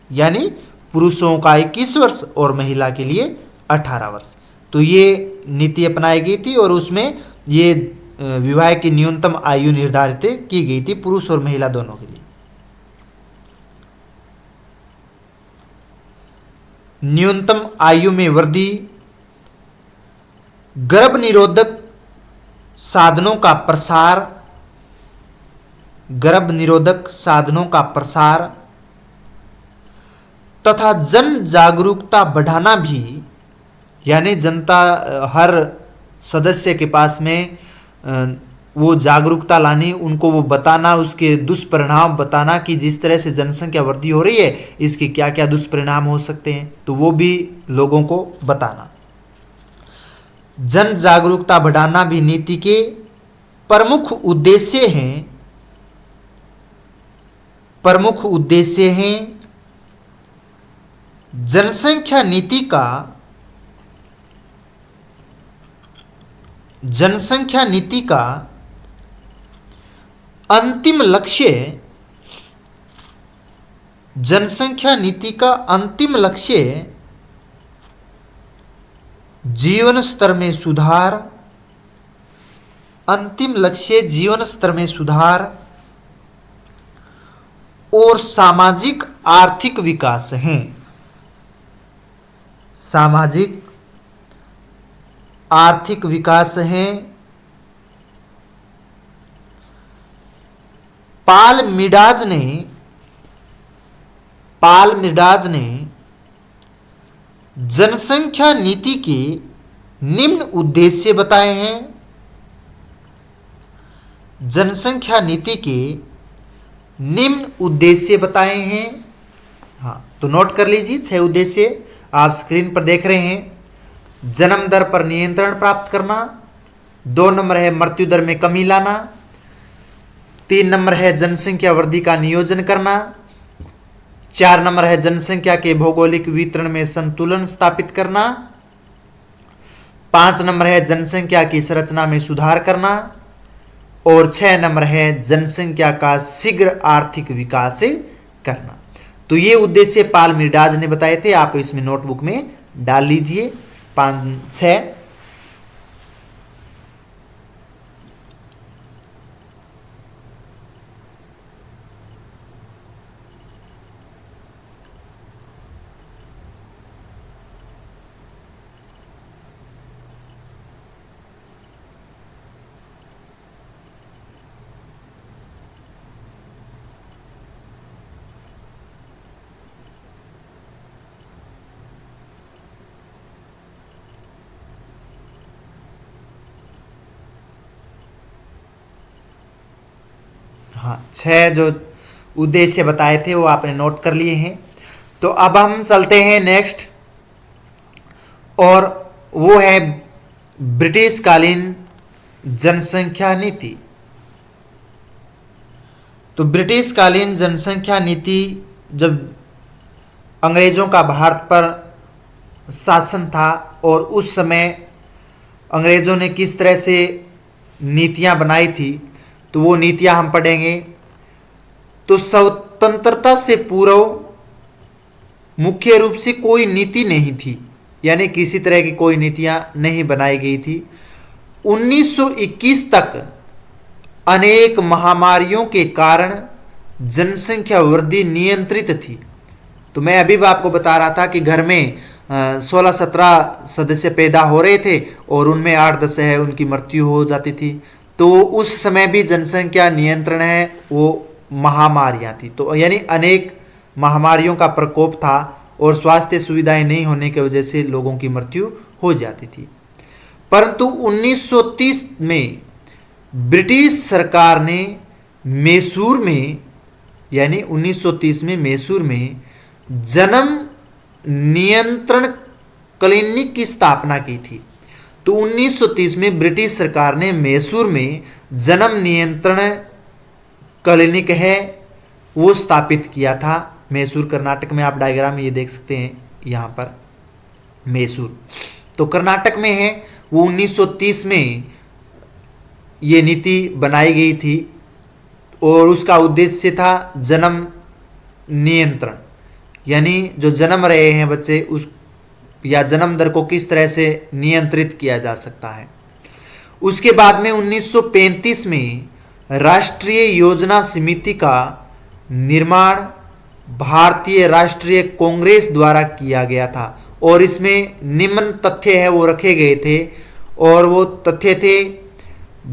यानी पुरुषों का 21 वर्ष और महिला के लिए 18 वर्ष। तो ये नीति अपनाई गई थी और उसमें ये विवाह की न्यूनतम आयु निर्धारित की गई थी पुरुष और महिला दोनों के लिए। न्यूनतम आयु में वृद्धि, गर्भ निरोधक साधनों का प्रसार तथा जन जागरूकता बढ़ाना भी, यानी जनता, हर सदस्य के पास में वो जागरूकता लानी, उनको वो बताना, उसके दुष्परिणाम बताना कि जिस तरह से जनसंख्या वृद्धि हो रही है इसके क्या क्या दुष्परिणाम हो सकते हैं, तो वो भी लोगों को बताना। जन जागरूकता बढ़ाना भी नीति के प्रमुख उद्देश्य हैं। जनसंख्या नीति का अंतिम लक्ष्य जीवन स्तर में सुधार और सामाजिक आर्थिक विकास हैं। सामाजिक आर्थिक विकास हैं। पाल मिडाज ने जनसंख्या नीति के निम्न उद्देश्य बताए हैं। जनसंख्या नीति के निम्न उद्देश्य बताए हैं। हाँ, तो नोट कर लीजिए 6 उद्देश्य आप स्क्रीन पर देख रहे हैं। जन्म दर पर नियंत्रण प्राप्त करना, 2 नंबर है मृत्यु दर में कमी लाना, 3 नंबर है जनसंख्या वृद्धि का नियोजन करना, 4 नंबर है जनसंख्या के भौगोलिक वितरण में संतुलन स्थापित करना, 5 नंबर है जनसंख्या की संरचना में सुधार करना और 6 नंबर है जनसंख्या का शीघ्र आर्थिक विकास करना। तो ये उद्देश्य पाल मिडाज ने बताए थे, आप इसमें नोटबुक में डाल लीजिए 5-6। हाँ, 6 जो उद्देश्य बताए थे वो आपने नोट कर लिए हैं। तो अब हम चलते हैं नेक्स्ट, और वो है ब्रिटिश कालीन जनसंख्या नीति। तो ब्रिटिश कालीन जनसंख्या नीति, जब अंग्रेजों का भारत पर शासन था और उस समय अंग्रेजों ने किस तरह से नीतियां बनाई थी, तो वो नीतियां हम पढ़ेंगे। तो स्वतंत्रता से पूर्व मुख्य रूप से कोई नीति नहीं थी, यानी किसी तरह की कोई नीतियां नहीं बनाई गई थी। 1921 तक अनेक महामारियों के कारण जनसंख्या वृद्धि नियंत्रित थी। तो मैं अभी भी आपको बता रहा था कि घर में 16-17 सदस्य पैदा हो रहे थे और उनमें 8-10 है उनकी मृत्यु हो जाती थी। तो उस समय भी जनसंख्या नियंत्रण है वो महामारियां थी, तो यानी अनेक महामारियों का प्रकोप था और स्वास्थ्य सुविधाएं नहीं होने की वजह से लोगों की मृत्यु हो जाती थी। परंतु 1930 में ब्रिटिश सरकार ने मैसूर में, यानी 1930 में मैसूर में जन्म नियंत्रण क्लिनिक की स्थापना की थी। तो 1930 में ब्रिटिश सरकार ने मैसूर में जन्म नियंत्रण क्लिनिक है वो स्थापित किया था। मैसूर कर्नाटक में, आप डायग्राम में ये देख सकते हैं यहाँ पर मैसूर तो कर्नाटक में है। वो 1930 में ये नीति बनाई गई थी और उसका उद्देश्य था जन्म नियंत्रण, यानी जो जन्म रहे हैं बच्चे उस या जन्म दर को किस तरह से नियंत्रित किया जा सकता है। उसके बाद में 1935 में राष्ट्रीय योजना समिति का निर्माण भारतीय राष्ट्रीय कांग्रेस द्वारा किया गया था और इसमें निम्न तथ्य है वो रखे गए थे, और वो तथ्य थे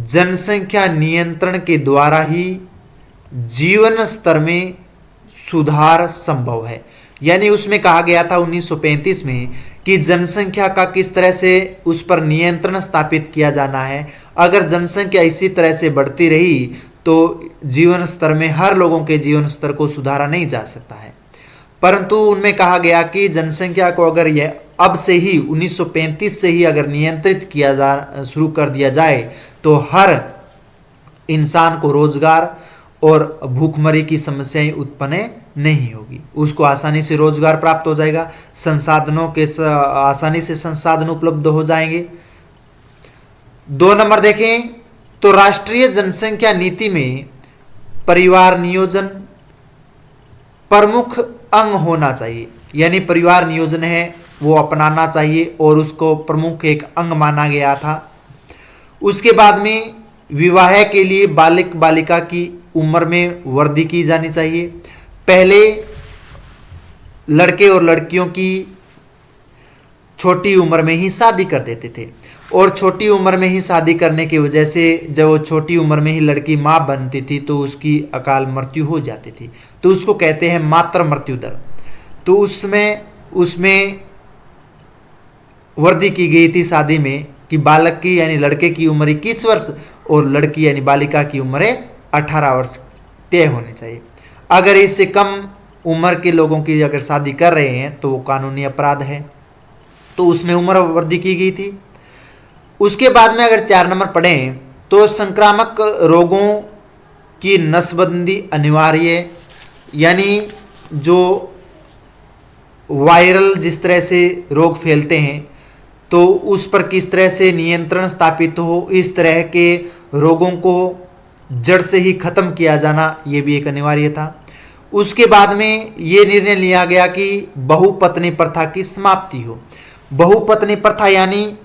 जनसंख्या नियंत्रण के द्वारा ही जीवन स्तर में सुधार संभव है। यानी उसमें कहा गया था 1935 में कि जनसंख्या का किस तरह से उस पर नियंत्रण स्थापित किया जाना है। अगर जनसंख्या इसी तरह से बढ़ती रही तो जीवन स्तर में हर लोगों के जीवन स्तर को सुधारा नहीं जा सकता है। परंतु उनमें कहा गया कि जनसंख्या को अगर यह अब से ही 1935 से ही अगर नियंत्रित किया जा शुरू कर दिया जाए तो हर इंसान को रोजगार और भूखमरी की समस्याएं उत्पन्न नहीं होगी, उसको आसानी से रोजगार प्राप्त हो जाएगा, संसाधनों के आसानी से संसाधन उपलब्ध हो जाएंगे। 2 नंबर देखें तो राष्ट्रीय जनसंख्या नीति में परिवार नियोजन प्रमुख अंग होना चाहिए, यानी परिवार नियोजन है वो अपनाना चाहिए और उसको प्रमुख एक अंग माना गया था। उसके बाद में विवाह के लिए बालिक बालिका की उम्र में वृद्धि की जानी चाहिए। पहले लड़के और लड़कियों की छोटी उम्र में ही शादी कर देते थे। और छोटी उम्र में ही शादी करने की वजह से जब वो छोटी उम्र में ही लड़की माँ बनती थी तो उसकी अकाल मृत्यु हो जाती थी, तो उसको कहते हैं मातृ मृत्यु दर। तो उसमें उसमें वृद्धि की गई थी शादी में कि बालक की यानी लड़के की उम्र 21 वर्ष और लड़की यानी बालिका की उम्र 18 वर्ष तय होनी चाहिए। अगर इससे कम उम्र के लोगों की अगर शादी कर रहे हैं तो वो कानूनी अपराध है, तो उसमें उम्र वृद्धि की गई थी। उसके बाद में अगर 4 नंबर पढ़ें तो संक्रामक रोगों की नसबंदी अनिवार्य, यानी जो वायरल जिस तरह से रोग फैलते हैं तो उस पर किस तरह से नियंत्रण स्थापित हो, इस तरह के रोगों को जड़ से ही खत्म किया जाना ये भी एक अनिवार्य था। उसके बाद में ये निर्णय लिया गया कि बहुपत्नी प्रथा की समाप्ति हो। बहुपत्नी प्रथा यानी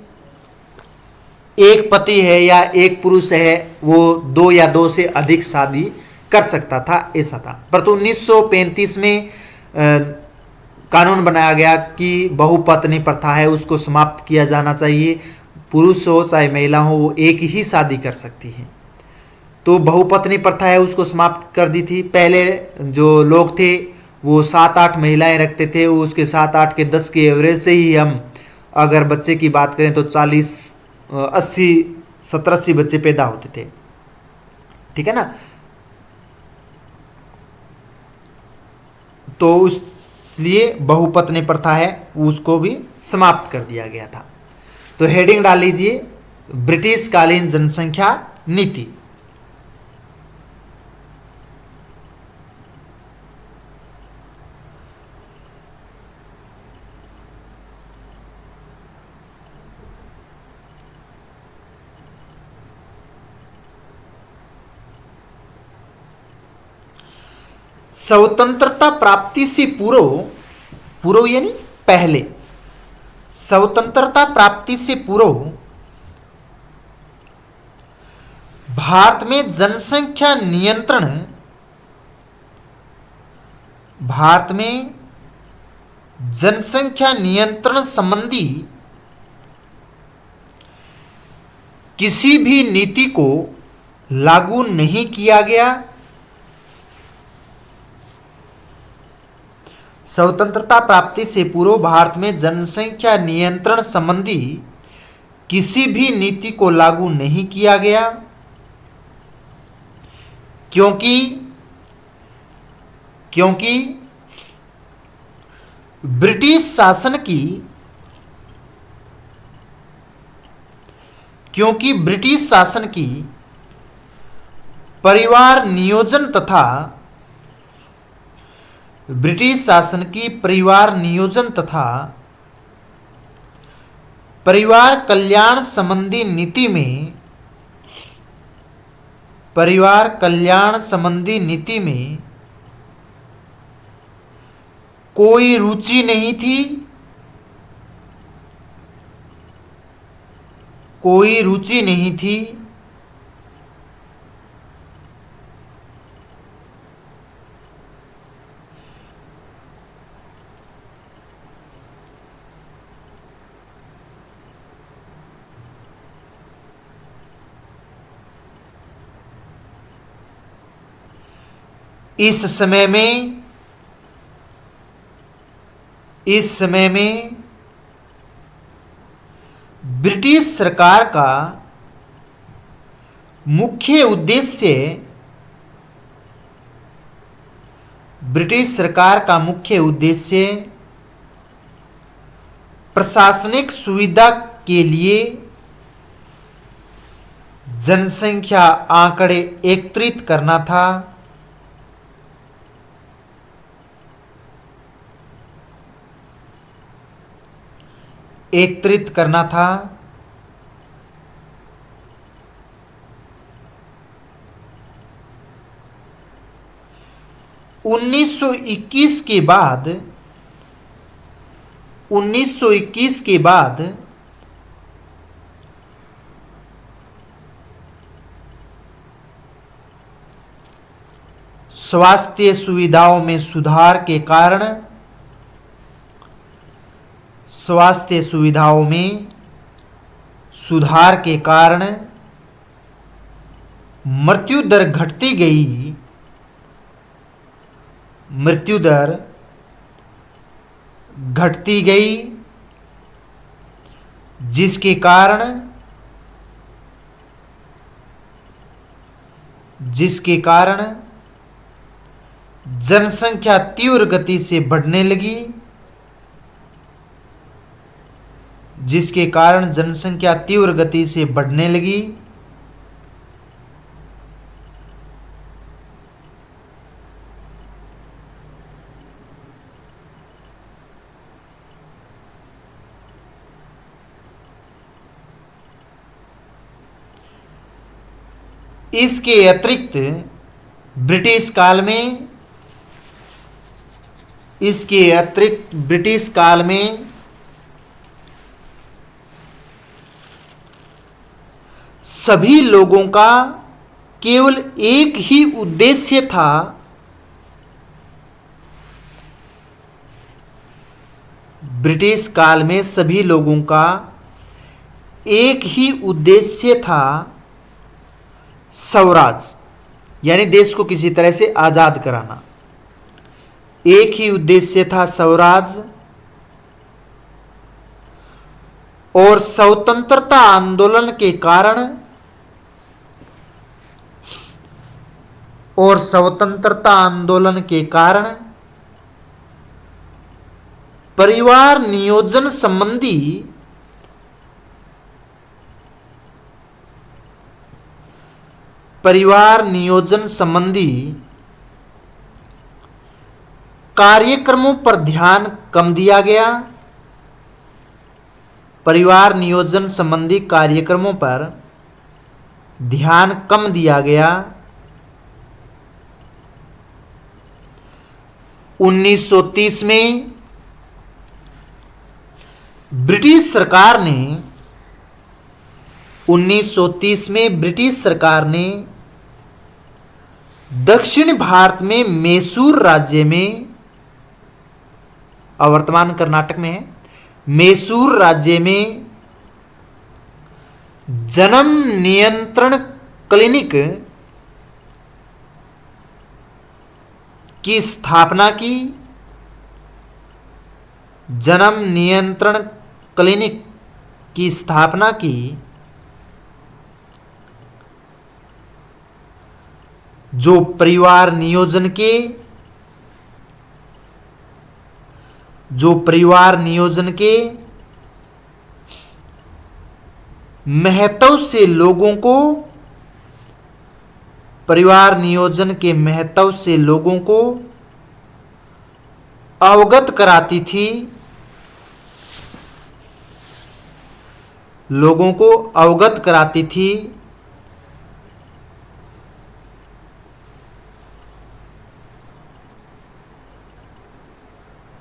एक पति है या एक पुरुष है वो 2 या 2 से अधिक शादी कर सकता था, ऐसा था। परंतु 1935 में कानून बनाया गया कि बहुपत्नी प्रथा है उसको समाप्त किया जाना चाहिए। पुरुष हो चाहे महिला हो वो एक ही शादी कर सकती है। तो बहुपत्नी प्रथा है उसको समाप्त कर दी थी। पहले जो लोग थे वो 7-8 महिलाएं रखते थे, वो उसके 7-8 के 10 के एवरेज से ही हम अगर बच्चे की बात करें तो 70-80 बच्चे पैदा होते थे, ठीक है ना। तो इसलिए बहुपत्नी प्रथा है उसको भी समाप्त कर दिया गया था। तो हेडिंग डाल लीजिए ब्रिटिश कालीन जनसंख्या नीति। स्वतंत्रता प्राप्ति से पूर्व यानी पहले, स्वतंत्रता प्राप्ति से पूर्व भारत में जनसंख्या नियंत्रण संबंधी किसी भी नीति को लागू नहीं किया गया। स्वतंत्रता प्राप्ति से पूर्व भारत में जनसंख्या नियंत्रण संबंधी किसी भी नीति को लागू नहीं किया गया, क्योंकि ब्रिटिश शासन की परिवार नियोजन तथा परिवार कल्याण संबंधी नीति में कोई रुचि नहीं थी। इस समय में ब्रिटिश सरकार का मुख्य उद्देश्य प्रशासनिक सुविधा के लिए जनसंख्या आंकड़े एकत्रित करना था। एकत्रित करना था। 1921 के बाद स्वास्थ्य सुविधाओं में सुधार के कारण स्वास्थ्य सुविधाओं में सुधार के कारण मृत्यु दर घटती गई, मृत्यु दर घटती गई, जिसके कारण जनसंख्या तीव्र गति से बढ़ने लगी, जिसके कारण जनसंख्या तीव्र गति से बढ़ने लगी। इसके अतिरिक्त ब्रिटिश काल में सभी लोगों का केवल एक ही उद्देश्य था, ब्रिटिश काल में सभी लोगों का एक ही उद्देश्य था, स्वराज, यानी देश को किसी तरह से आजाद कराना। एक ही उद्देश्य था स्वराज, और स्वतंत्रता आंदोलन के कारण परिवार नियोजन संबंधी कार्यक्रमों पर ध्यान कम दिया गया। परिवार नियोजन संबंधी कार्यक्रमों पर ध्यान कम दिया गया। 1930 में ब्रिटिश सरकार ने दक्षिण भारत में मैसूर राज्य में, और वर्तमान कर्नाटक में है, मैसूर राज्य में जन्म नियंत्रण क्लिनिक की स्थापना की। जन्म नियंत्रण क्लिनिक की स्थापना की, जो परिवार नियोजन के महत्व से लोगों को अवगत कराती थी, लोगों को अवगत कराती थी।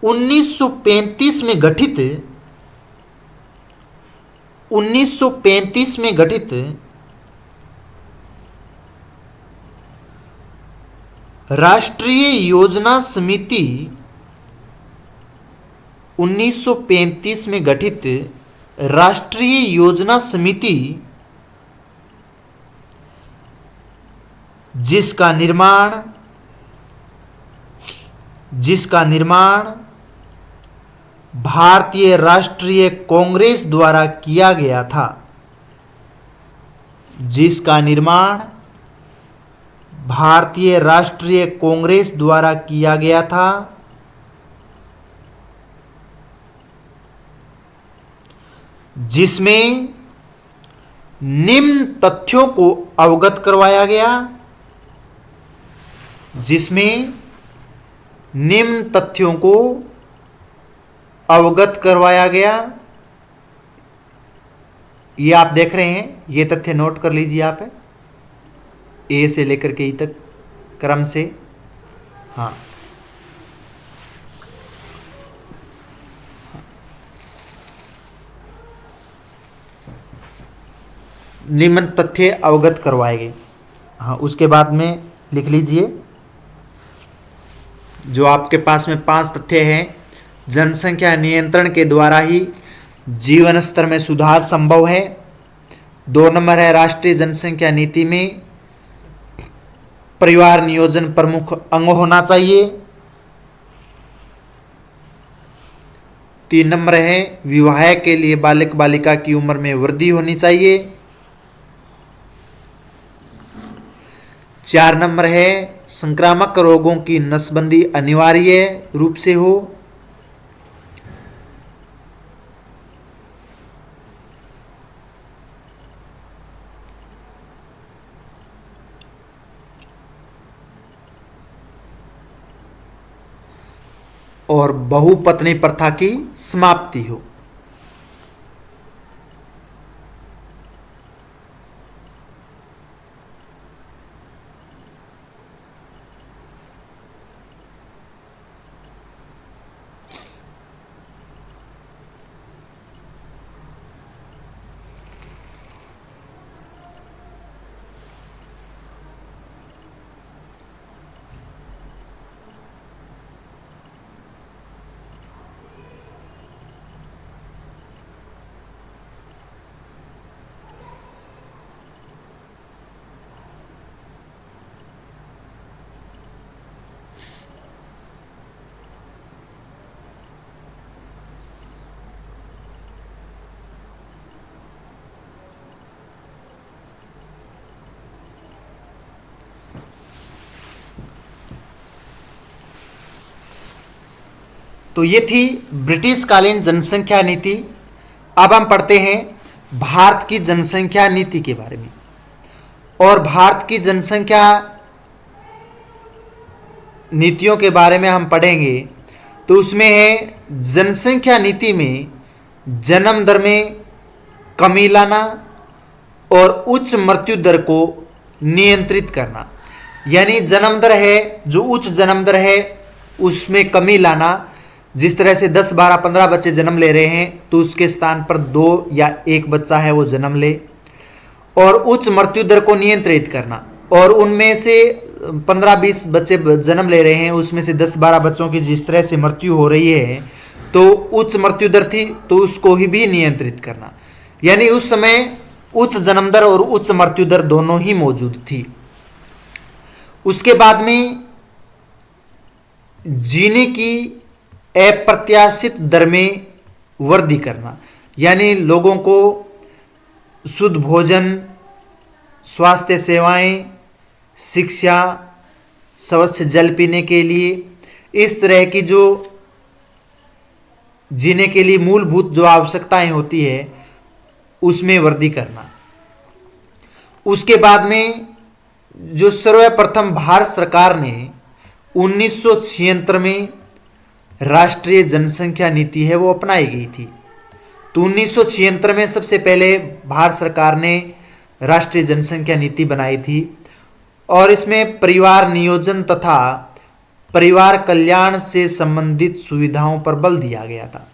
उन्नीस सौ पैंतीस में गठित राष्ट्रीय योजना समिति 1935 में गठित राष्ट्रीय योजना समिति, जिसका निर्माण भारतीय राष्ट्रीय कांग्रेस द्वारा किया गया था, जिसका निर्माण भारतीय राष्ट्रीय कांग्रेस द्वारा किया गया था, जिसमें निम्न तथ्यों को अवगत करवाया गया, जिसमें निम्न तथ्यों को अवगत करवाया गया। ये आप देख रहे हैं, ये तथ्य नोट कर लीजिए आप, ए से लेकर के ई तक क्रम से। हाँ, निम्न तथ्य अवगत करवाए गए। हाँ, उसके बाद में लिख लीजिए, जो आपके पास में 5 तथ्य हैं, जनसंख्या नियंत्रण के द्वारा ही जीवन स्तर में सुधार संभव है। 2 नंबर है राष्ट्रीय जनसंख्या नीति में परिवार नियोजन प्रमुख अंग होना चाहिए। 3 नंबर है विवाह के लिए बालक बालिका की उम्र में वृद्धि होनी चाहिए। 4 नंबर है संक्रामक रोगों की नसबंदी अनिवार्य रूप से हो। और बहुपत्नी प्रथा की समाप्ति हो। तो ये थी ब्रिटिश कालीन जनसंख्या नीति। अब हम पढ़ते हैं भारत की जनसंख्या नीति के बारे में। और भारत की जनसंख्या नीतियों के बारे में हम पढ़ेंगे तो उसमें है जनसंख्या नीति में जन्म दर में कमी लाना और उच्च मृत्यु दर को नियंत्रित करना। यानी जन्म दर है, जो उच्च जन्म दर है उसमें कमी लाना। जिस तरह से 10, 12, 15 बच्चे जन्म ले रहे हैं तो उसके स्थान पर 2 या 1 बच्चा है वो जन्म ले। और उच्च मृत्यु दर को नियंत्रित करना, और उनमें से 15-20 बच्चे जन्म ले रहे हैं उसमें से 10-12 बच्चों की जिस तरह से मृत्यु हो रही है तो उच्च मृत्यु दर थी तो उसको ही भी नियंत्रित करना। यानी उस समय उच्च जन्म दर और उच्च मृत्यु दर दोनों ही मौजूद थी। उसके बाद में जीने की अप्रत्याशित दर में वृद्धि करना। यानी लोगों को शुद्ध भोजन, स्वास्थ्य सेवाएं, शिक्षा, स्वच्छ जल पीने के लिए, इस तरह की जो जीने के लिए मूलभूत जो आवश्यकताएं होती है उसमें वृद्धि करना। उसके बाद में जो सर्वप्रथम भारत सरकार ने 1976 में राष्ट्रीय जनसंख्या नीति है वो अपनाई गई थी। तो 1976 में सबसे पहले भारत सरकार ने राष्ट्रीय जनसंख्या नीति बनाई थी और इसमें परिवार नियोजन तथा परिवार कल्याण से संबंधित सुविधाओं पर बल दिया गया था।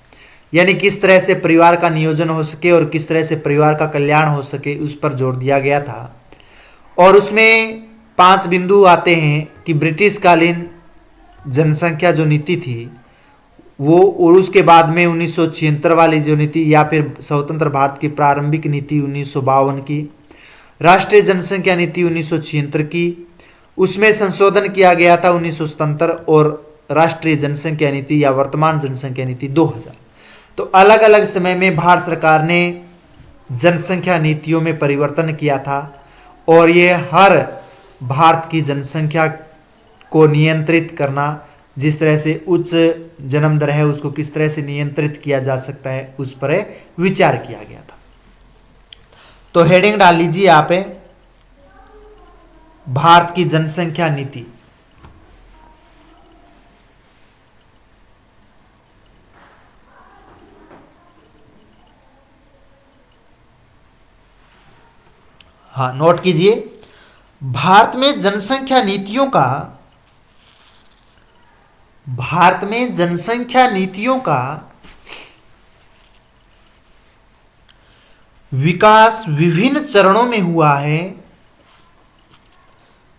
यानी किस तरह से परिवार का नियोजन हो सके और किस तरह से परिवार का कल्याण हो सके उस पर जोर दिया गया था। और उसमें 5 बिंदु आते हैं कि ब्रिटिश कालीन जनसंख्या जो नीति थी वो, और उसके बाद में 1976 वाली जो नीति या फिर स्वतंत्र भारत की प्रारंभिक नीति 1952 की, राष्ट्रीय जनसंख्या नीति 1976 की, उसमें संशोधन किया गया था 1977, और राष्ट्रीय जनसंख्या नीति या वर्तमान जनसंख्या नीति 2000। तो अलग अलग समय में भारत सरकार ने जनसंख्या नीतियों में परिवर्तन किया था और ये हर भारत की जनसंख्या को नियंत्रित करना, जिस तरह से उच्च जन्म दर है उसको किस तरह से नियंत्रित किया जा सकता है उस पर विचार किया गया था। तो हेडिंग डाल लीजिए आप, भारत की जनसंख्या नीति। हाँ, नोट कीजिए, भारत में जनसंख्या नीतियों का विकास विभिन्न चरणों में हुआ है।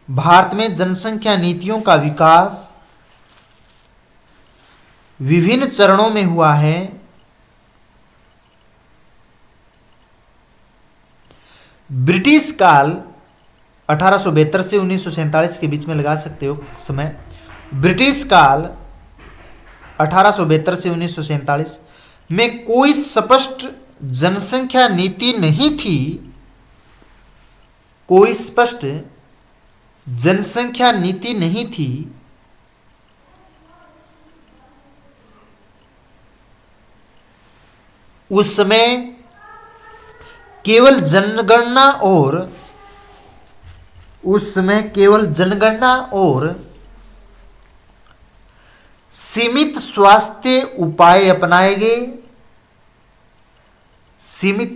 भारत में जनसंख्या नीतियों का विकास विभिन्न चरणों में हुआ है। ब्रिटिश काल 1872 से 1947 के बीच में लगा सकते हो समय। ब्रिटिश काल 1872 से 1947 में कोई स्पष्ट जनसंख्या नीति नहीं थी। कोई स्पष्ट जनसंख्या नीति नहीं थी। उस समय केवल जनगणना और सीमित स्वास्थ्य उपाय अपनाए गए। सीमित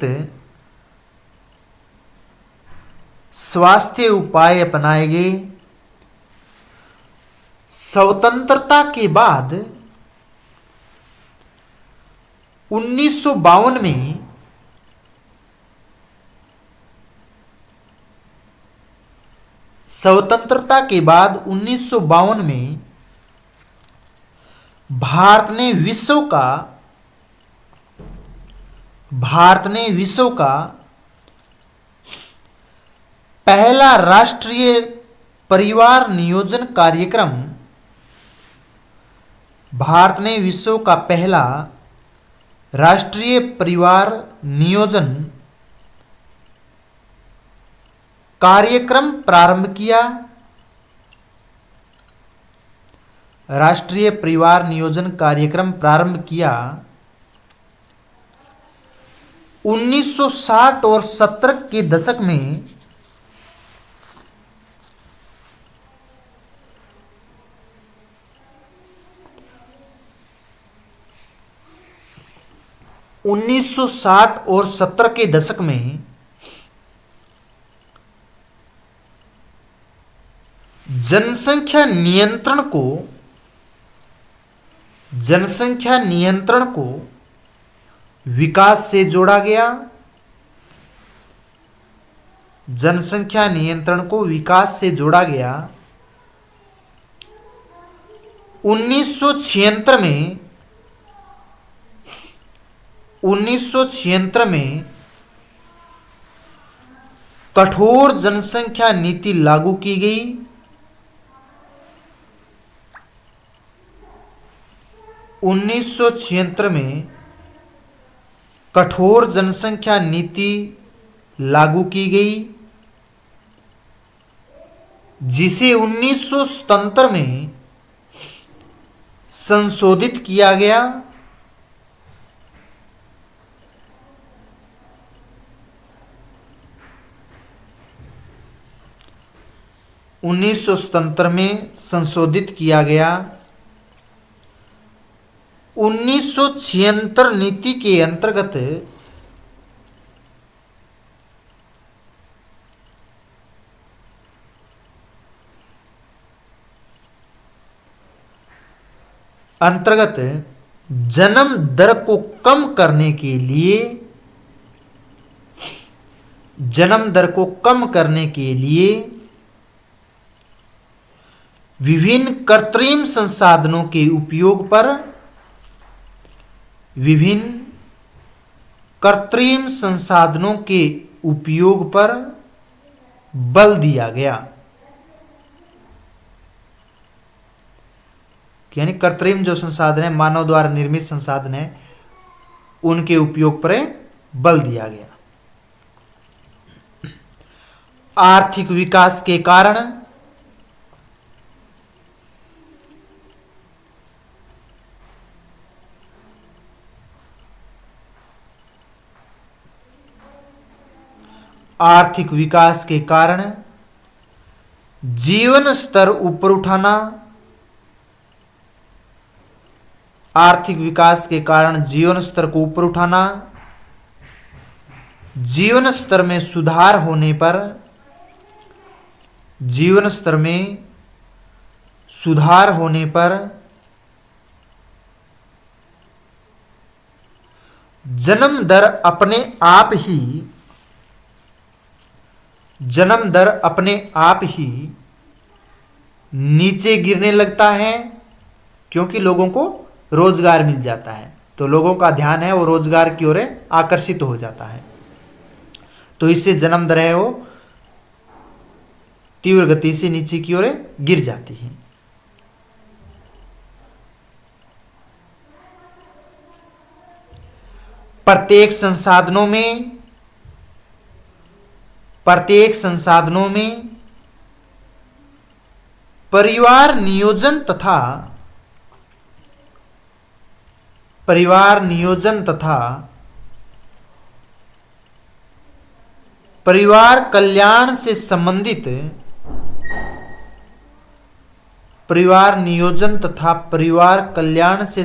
स्वास्थ्य उपाय अपनाए गए। स्वतंत्रता के बाद 1952 में स्वतंत्रता के बाद 1952 में भारत ने विश्व का पहला राष्ट्रीय परिवार नियोजन कार्यक्रम भारत ने विश्व का पहला राष्ट्रीय परिवार नियोजन कार्यक्रम प्रारंभ किया। राष्ट्रीय परिवार नियोजन कार्यक्रम प्रारंभ किया। 1960 और 70 के दशक में और 70 के दशक में जनसंख्या नियंत्रण को विकास से जोड़ा गया। जनसंख्या नियंत्रण को विकास से जोड़ा गया। 1976 में कठोर जनसंख्या नीति लागू की गई। 1976 में कठोर जनसंख्या नीति लागू की गई, जिसे 1977 में संशोधित किया गया। 1977 में संशोधित किया गया। 1976 नीति के अंतर्गत जन्म दर को कम करने के लिए विभिन्न कृत्रिम संसाधनों के उपयोग पर बल दिया गया। यानी कृत्रिम जो संसाधन है, मानव द्वारा निर्मित संसाधन है, उनके उपयोग पर बल दिया गया। आर्थिक विकास के कारण जीवन स्तर ऊपर उठाना। आर्थिक विकास के कारण जीवन स्तर को ऊपर उठाना। जीवन स्तर में सुधार होने पर जन्म दर अपने आप ही नीचे गिरने लगता है, क्योंकि लोगों को रोजगार मिल जाता है, तो लोगों का ध्यान है वो रोजगार की ओर आकर्षित हो जाता है। तो इससे जन्म दर है वो तीव्र गति से नीचे की ओर गिर जाती है। प्रत्येक संसाधनों में परिवार नियोजन तथा परिवार कल्याण से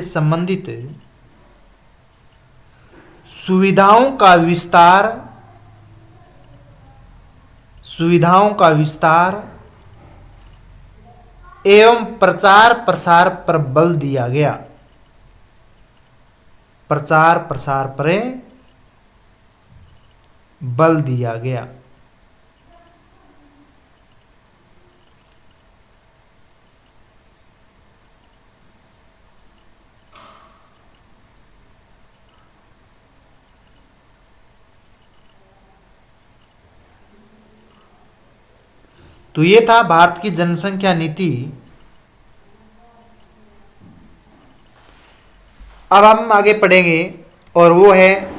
संबंधित सुविधाओं का विस्तार एवं प्रचार प्रसार पर बल दिया गया। प्रचार प्रसार पर बल दिया गया। तो ये था भारत की जनसंख्या नीति। अब हम आगे पढ़ेंगे और वो है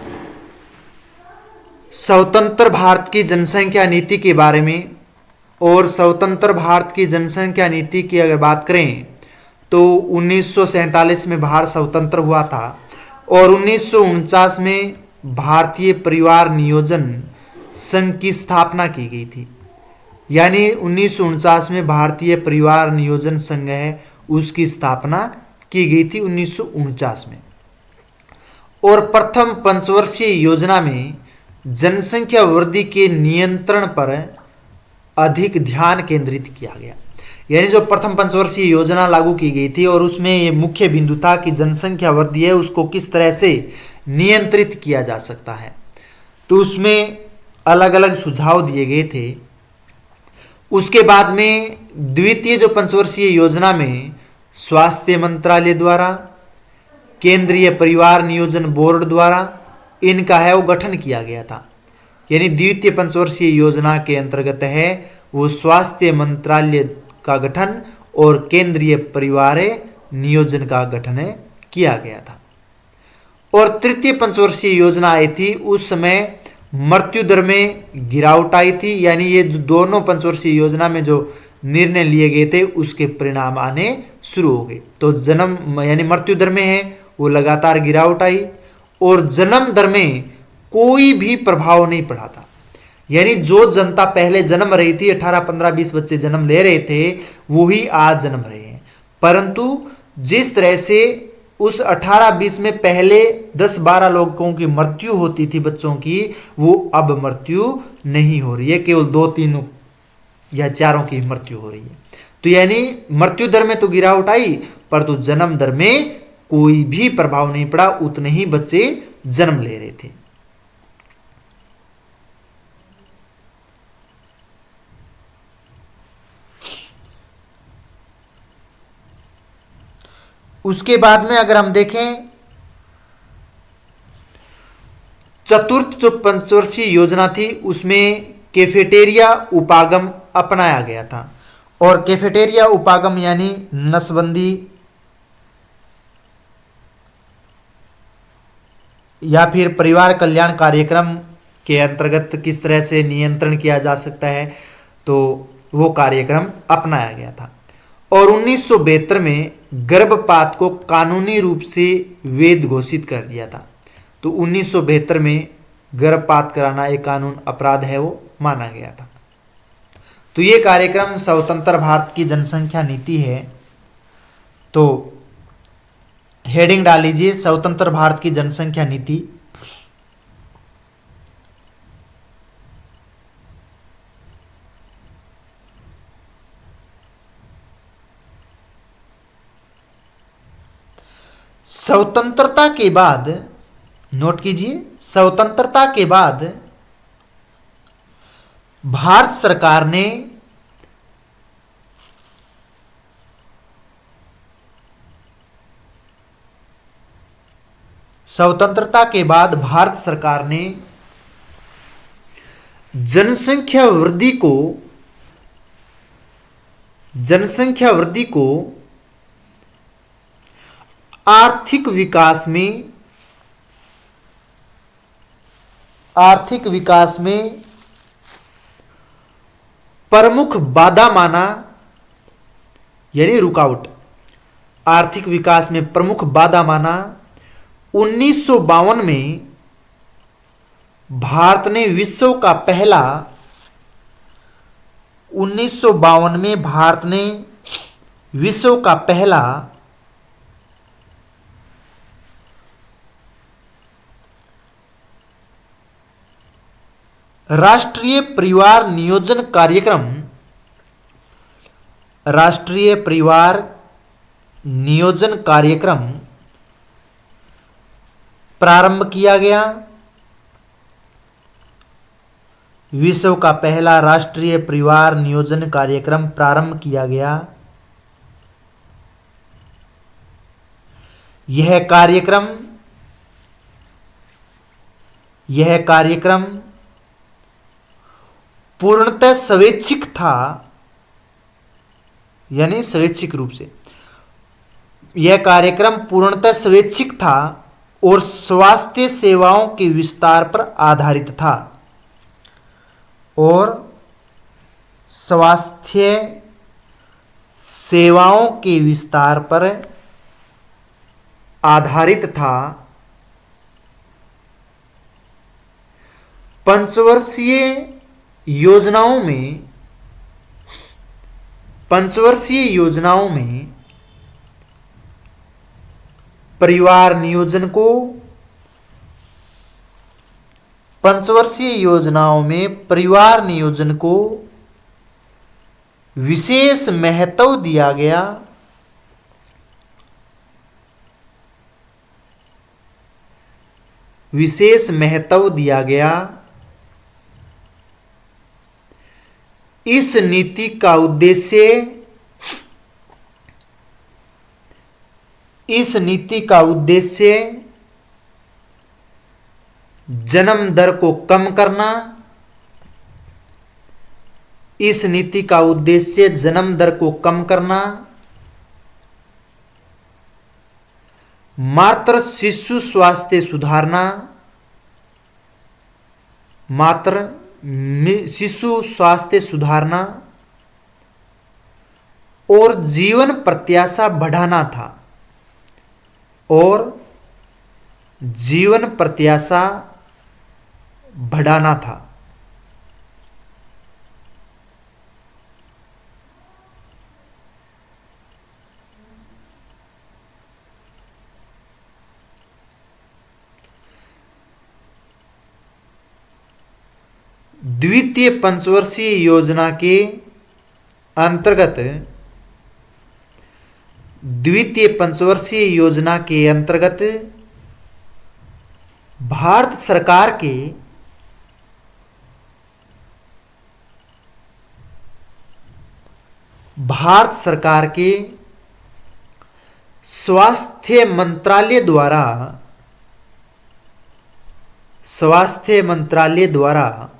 स्वतंत्र भारत की जनसंख्या नीति के बारे में। और स्वतंत्र भारत की जनसंख्या नीति की अगर बात करें तो 1947 में भारत स्वतंत्र हुआ था और 1949 में भारतीय परिवार नियोजन संघ की स्थापना की गई थी। यानी 1949 में भारतीय परिवार नियोजन संघ है उसकी स्थापना की गई थी 1949 में। और प्रथम पंचवर्षीय योजना में जनसंख्या वृद्धि के नियंत्रण पर अधिक ध्यान केंद्रित किया गया। यानी जो प्रथम पंचवर्षीय योजना लागू की गई थी और उसमें ये मुख्य बिंदु था कि जनसंख्या वृद्धि है उसको किस तरह से नियंत्रित किया जा सकता है। तो उसमें अलग अलग सुझाव दिए गए थे। उसके बाद में द्वितीय जो पंचवर्षीय योजना में स्वास्थ्य मंत्रालय द्वारा, केंद्रीय परिवार नियोजन बोर्ड द्वारा इनका है वो गठन किया गया था। यानी द्वितीय पंचवर्षीय योजना के अंतर्गत है वो स्वास्थ्य मंत्रालय का गठन और केंद्रीय परिवार नियोजन का गठन किया गया था। और तृतीय पंचवर्षीय योजना आई थी उस समय मृत्यु दर में गिरावट आई थी। यानी ये दोनों पंचवर्षीय योजना में जो निर्णय लिए गए थे उसके परिणाम आने शुरू हो गए। तो जन्म यानी मृत्यु दर में है वो लगातार गिरावट आई और जन्म दर में कोई भी प्रभाव नहीं पड़ा था। यानी जो जनता पहले जन्म रही थी 18, 15, 20 बच्चे जन्म ले रहे थे वो ही आज जन्म रहे हैं। परंतु जिस तरह से उस 18-20 में पहले 10-12 लोगों की मृत्यु होती थी बच्चों की, वो अब मृत्यु नहीं हो रही है, केवल 2-3 या 4 की मृत्यु हो रही है। तो यानी मृत्यु दर में तो गिरावट आई परंतु जन्म दर में कोई भी प्रभाव नहीं पड़ा, उतने ही बच्चे जन्म ले रहे थे। उसके बाद में अगर हम देखें चतुर्थ जो पंचवर्षीय योजना थी उसमें कैफेटेरिया उपागम अपनाया गया था। और कैफेटेरिया उपागम यानी नसबंदी या फिर परिवार कल्याण कार्यक्रम के अंतर्गत किस तरह से नियंत्रण किया जा सकता है, तो वो कार्यक्रम अपनाया गया था। और 1972 में गर्भपात को कानूनी रूप से वैध घोषित कर दिया था। तो 1972 में गर्भपात कराना एक कानून अपराध है वो माना गया था। तो ये कार्यक्रम स्वतंत्र भारत की जनसंख्या नीति है। तो हेडिंग डाल लीजिए स्वतंत्र भारत की जनसंख्या नीति। स्वतंत्रता के बाद नोट कीजिए, स्वतंत्रता के बाद भारत सरकार ने स्वतंत्रता के बाद भारत सरकार ने जनसंख्या वृद्धि को आर्थिक विकास में प्रमुख बाधा माना, यानी रुकावट, आर्थिक विकास में प्रमुख बाधा माना। 1952 में भारत ने विश्व का पहला 1952 में भारत ने विश्व का पहला राष्ट्रीय परिवार नियोजन कार्यक्रम प्रारंभ किया गया। विश्व का पहला राष्ट्रीय परिवार नियोजन कार्यक्रम प्रारंभ किया गया। यह कार्यक्रम पूर्णतः स्वैच्छिक था, यानी स्वैच्छिक रूप से यह कार्यक्रम पूर्णतः स्वैच्छिक था और स्वास्थ्य सेवाओं के विस्तार पर आधारित था और स्वास्थ्य सेवाओं के विस्तार पर आधारित था। पंचवर्षीय योजनाओं में परिवार नियोजन को विशेष महत्व दिया गया। इस नीति का उद्देश्य जन्म दर को कम करना, मातृ शिशु स्वास्थ्य सुधारना और जीवन प्रत्याशा बढ़ाना था। द्वितीय पंचवर्षीय योजना के अंतर्गत भारत सरकार के स्वास्थ्य मंत्रालय द्वारा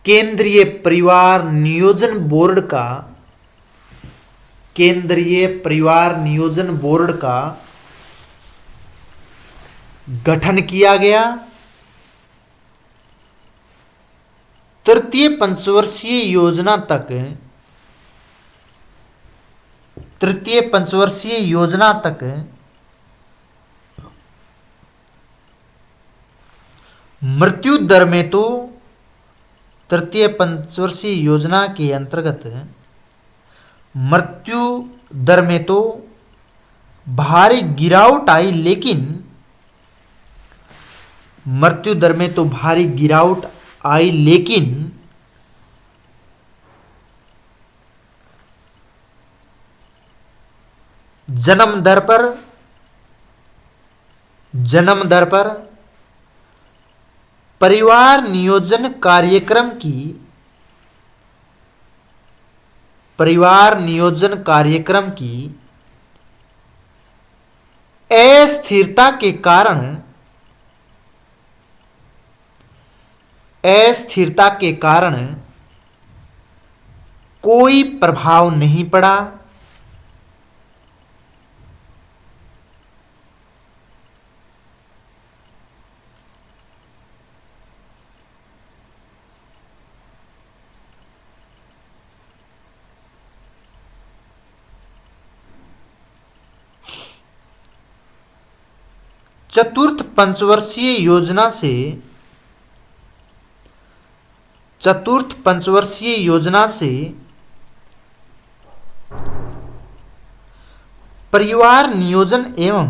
केंद्रीय परिवार नियोजन बोर्ड का गठन किया गया। तृतीय पंचवर्षीय योजना तक मृत्यु दर में तो तृतीय पंचवर्षीय योजना के अंतर्गत मृत्यु दर में तो भारी गिरावट आई, लेकिन जन्म दर पर परिवार नियोजन कार्यक्रम की अस्थिरता के कारण अस्थिरता के कारण कोई प्रभाव नहीं पड़ा। चतुर्थ पंचवर्षीय योजना से परिवार नियोजन एवं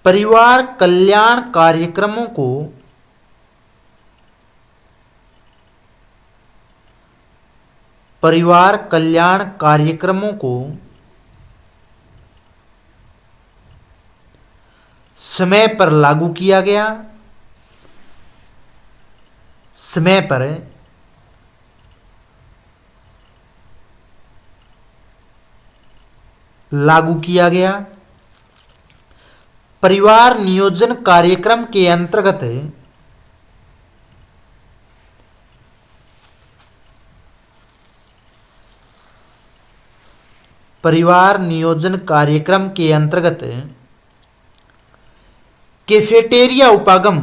परिवार कल्याण कार्यक्रमों को समय पर लागू किया गया। समय पर लागू किया गया। परिवार नियोजन कार्यक्रम के अंतर्गत कैफेटेरिया उपागम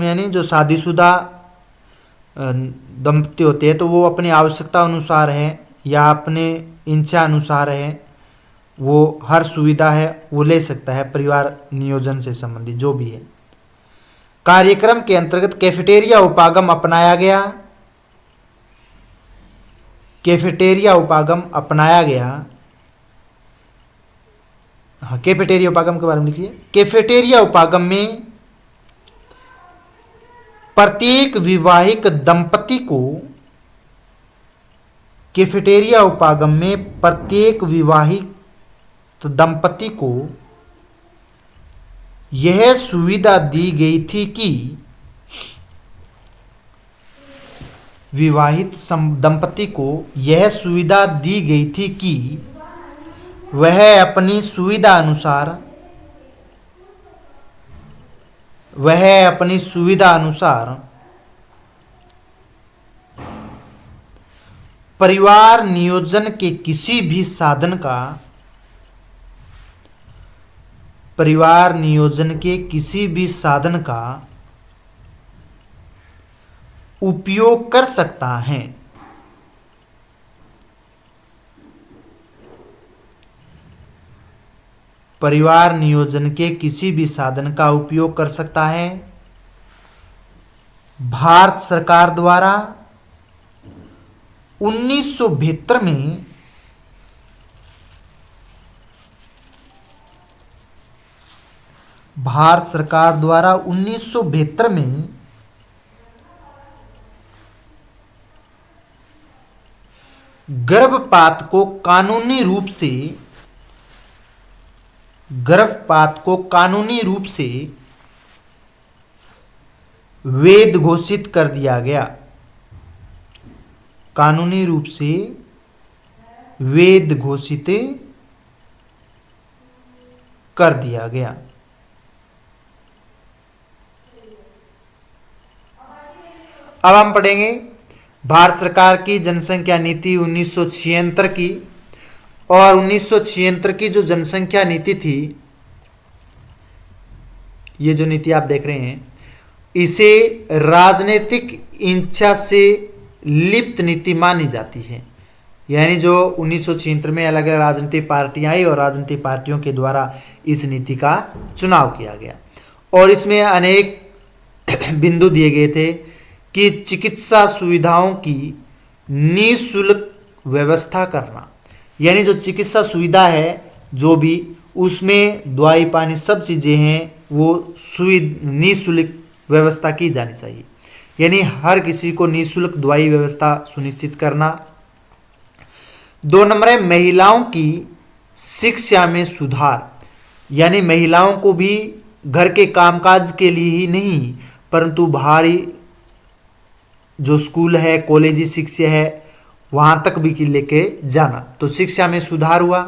यानी जो शादीशुदा दंपति होते हैं तो वो अपनी आवश्यकता अनुसार है या अपने इच्छा अनुसार है, वो हर सुविधा है वो ले सकता है परिवार नियोजन से संबंधित जो भी है। कार्यक्रम के अंतर्गत कैफेटेरिया उपागम अपनाया गया। कैफेटेरिया उपागम के बारे में लिखिए। कैफेटेरिया उपागम में प्रत्येक विवाहिक दंपति को यह सुविधा दी गई थी कि वह अपनी सुविधा अनुसार परिवार नियोजन के किसी भी साधन का उपयोग कर सकता है। परिवार नियोजन के किसी भी साधन का उपयोग कर सकता है। भारत सरकार द्वारा 1972 में गर्भपात को कानूनी रूप से वैध घोषित कर दिया गया। कानूनी रूप से वैध घोषित कर दिया गया। अब हम पढ़ेंगे भारत सरकार की जनसंख्या नीति 1976 की। और 1976 की जो जनसंख्या नीति थी, ये जो नीति आप देख रहे हैं, इसे राजनीतिक इच्छा से लिप्त नीति मानी जाती है। यानी जो 1976 में अलग अलग राजनीतिक पार्टियां आई और राजनीतिक पार्टियों के द्वारा इस नीति का चुनाव किया गया और इसमें अनेक बिंदु दिए गए थे कि चिकित्सा सुविधाओं की निःशुल्क व्यवस्था करना। यानी जो चिकित्सा सुविधा है जो भी, उसमें दवाई पानी सब चीज़ें हैं वो निःशुल्क व्यवस्था की जानी चाहिए। यानी हर किसी को निःशुल्क दवाई व्यवस्था सुनिश्चित करना। 2 नंबर है महिलाओं की शिक्षा में सुधार, यानी महिलाओं को भी घर के कामकाज के लिए ही नहीं परंतु बाहरी जो स्कूल है, कॉलेजी शिक्षा है, वहां तक भी लेके जाना, तो शिक्षा में सुधार हुआ।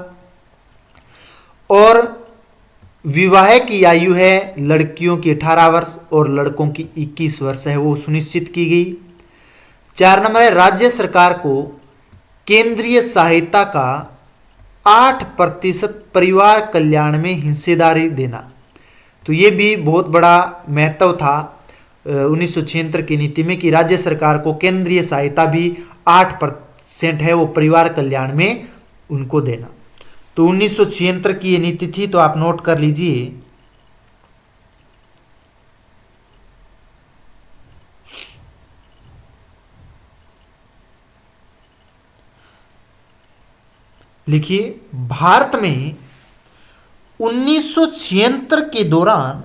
और विवाह की आयु है लड़कियों की 18 वर्ष और लड़कों की 21 वर्ष है, वो सुनिश्चित की गई। 4 नंबर है राज्य सरकार को केंद्रीय सहायता का 8% परिवार कल्याण में हिस्सेदारी देना, तो ये भी बहुत बड़ा महत्व था 1976 की नीति में कि राज्य सरकार को केंद्रीय सहायता भी 8% है वो परिवार कल्याण में उनको देना। तो 1976 की ये नीति थी, तो आप नोट कर लीजिए। लिखिए, भारत में 1976 के दौरान,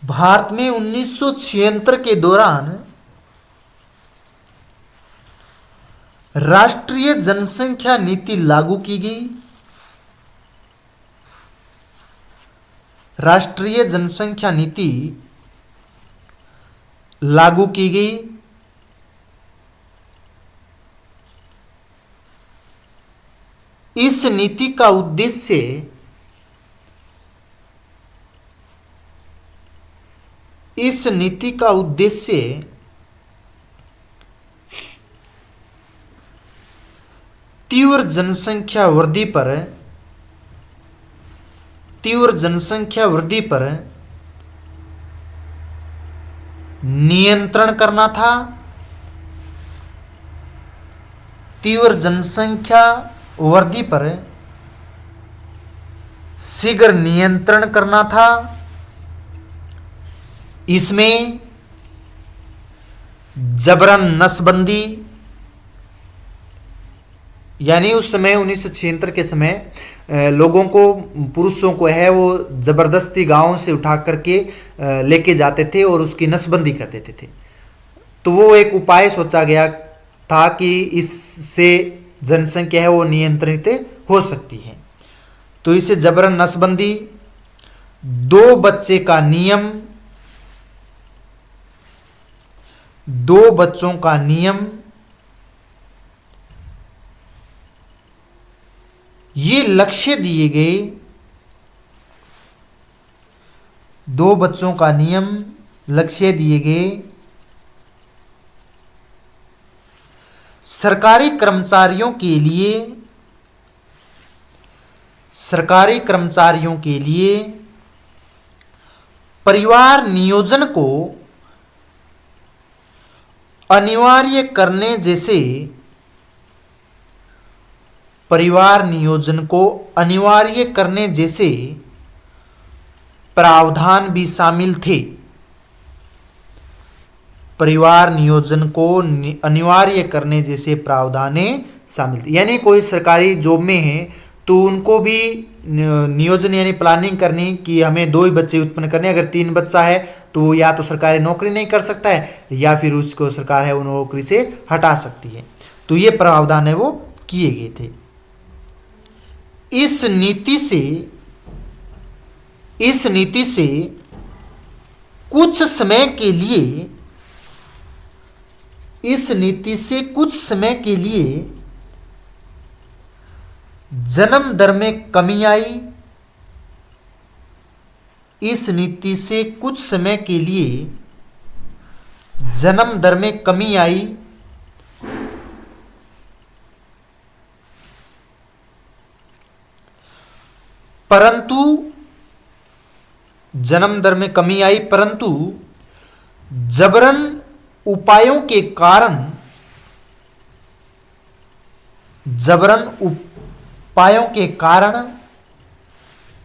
भारत में 1976 के दौरान राष्ट्रीय जनसंख्या नीति लागू की गई। राष्ट्रीय जनसंख्या नीति लागू की गई। इस नीति का उद्देश्य, इस नीति का उद्देश्य तीव्र जनसंख्या वृद्धि पर, तीव्र जनसंख्या वृद्धि पर नियंत्रण करना था। तीव्र जनसंख्या वृद्धि पर शीघ्र नियंत्रण करना था। इसमें जबरन नसबंदी, यानी उस समय 1976 के समय लोगों को, पुरुषों को है वो जबरदस्ती गांवों से उठा करके लेके जाते थे और उसकी नसबंदी कर देते थे। तो वो एक उपाय सोचा गया था कि इससे जनसंख्या है वो नियंत्रित हो सकती है। तो इसे जबरन नसबंदी, 2 बच्चे का नियम, 2 बच्चों का नियम, ये लक्ष्य दिए गए। 2 बच्चों का नियम लक्ष्य दिए गए। सरकारी कर्मचारियों के लिए, सरकारी कर्मचारियों के लिए परिवार नियोजन को अनिवार्य करने जैसे, परिवार नियोजन को अनिवार्य करने जैसे प्रावधान भी शामिल थे। परिवार नियोजन को अनिवार्य करने जैसे प्रावधान शामिल थे, यानी कोई सरकारी जॉब में है तो उनको भी नियोजन यानी प्लानिंग करनी कि हमें 2 ही बच्चे उत्पन्न करने। अगर 3 बच्चा है तो वो या तो सरकारी नौकरी नहीं कर सकता है या फिर उसको सरकार है वो नौकरी से हटा सकती है। तो ये प्रावधान है वो किए गए थे। इस नीति से कुछ समय के लिए, इस नीति से कुछ समय के लिए जन्म दर में कमी आई। इस नीति से कुछ समय के लिए जन्म दर में कमी आई। परंतु जन्म दर में कमी आई, परंतु जबरन उपायों के कारण, जबरन उपायों के कारण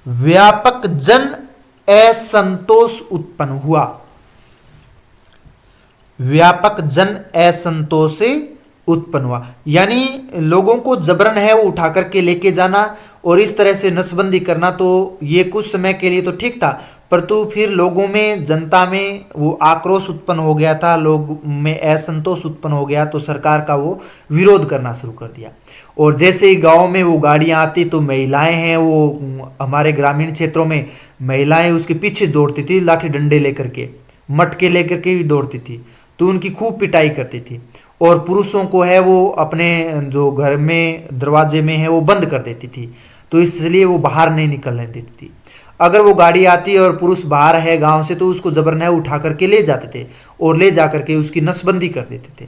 व्यापक जन असंतोष उत्पन्न हुआ। व्यापक जन असंतोष से उत्पन्न हुआ, यानी लोगों को जबरन है वो उठा करके लेके जाना और इस तरह से नसबंदी करना। तो ये कुछ समय के लिए तो ठीक था, परंतु फिर लोगों में, जनता में वो आक्रोश उत्पन्न हो गया था, लोग में असंतोष उत्पन्न हो गया, तो सरकार का वो विरोध करना शुरू कर दिया। और जैसे ही गांव में वो गाड़ियां आती तो महिलाएं हैं, वो हमारे ग्रामीण क्षेत्रों में महिलाएं उसके पीछे दौड़ती थी, लाठी डंडे लेकर के, मटके लेकर के भी दौड़ती थी, तो उनकी खूब पिटाई करती थी। और पुरुषों को है वो अपने जो घर में दरवाजे में है वो बंद कर देती थी, तो इसलिए वो बाहर नहीं निकलने देती थी। अगर वो गाड़ी आती और पुरुष बाहर है गांव से, तो उसको जबरन उठा करके ले जाते थे और ले जा करके उसकी नसबंदी कर देते थे।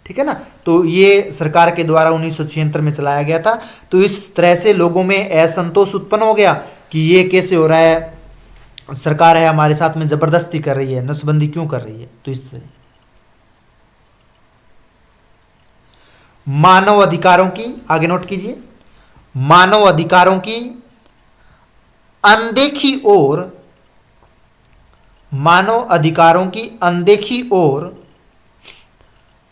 ठीक है ना। तो ये सरकार के द्वारा 1976 में चलाया गया था। तो इस तरह से लोगों में असंतोष उत्पन्न हो गया कि ये कैसे हो रहा है, सरकार है हमारे साथ में जबरदस्ती कर रही है, नसबंदी क्यों कर रही है। तो इस तरह मानव अधिकारों की, आगे नोट कीजिए, मानव अधिकारों की अनदेखी और, मानव अधिकारों की अनदेखी और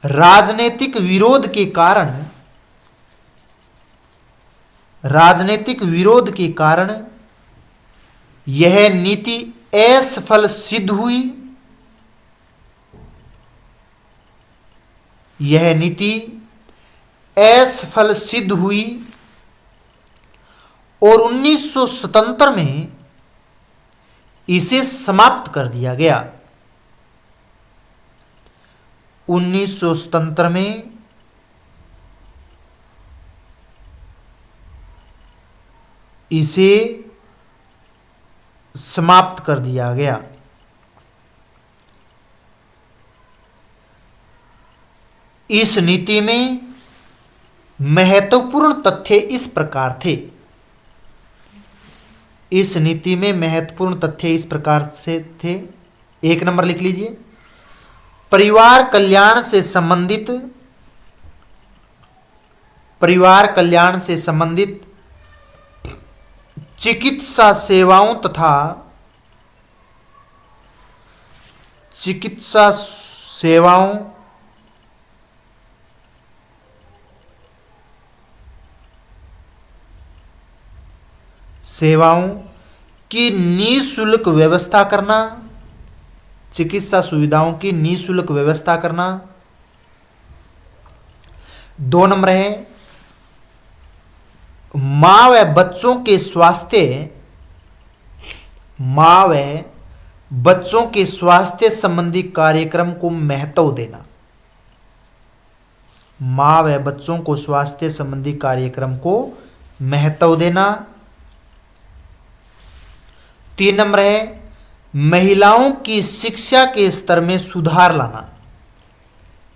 राजनीतिक विरोध के कारण, राजनीतिक विरोध के कारण यह नीति असफल सिद्ध हुई। यह नीति असफल सिद्ध हुई और 1977 में इसे समाप्त कर दिया गया। 1977 में इसे समाप्त कर दिया गया। इस नीति में महत्वपूर्ण तथ्य इस प्रकार थे। इस नीति में महत्वपूर्ण तथ्य इस प्रकार से थे। एक नंबर लिख लीजिए, परिवार कल्याण से संबंधित, परिवार कल्याण से संबंधित चिकित्सा सेवाओं तथा चिकित्सा सेवाओं सेवाओं की निःशुल्क व्यवस्था करना, चिकित्सा सुविधाओं की निःशुल्क व्यवस्था करना। 2 नंबर है, मां व बच्चों के स्वास्थ्य, मां व बच्चों के स्वास्थ्य संबंधी कार्यक्रम को महत्व देना। मां व बच्चों को स्वास्थ्य संबंधी कार्यक्रम को महत्व देना। 3 नंबर है, महिलाओं की शिक्षा के स्तर में सुधार लाना।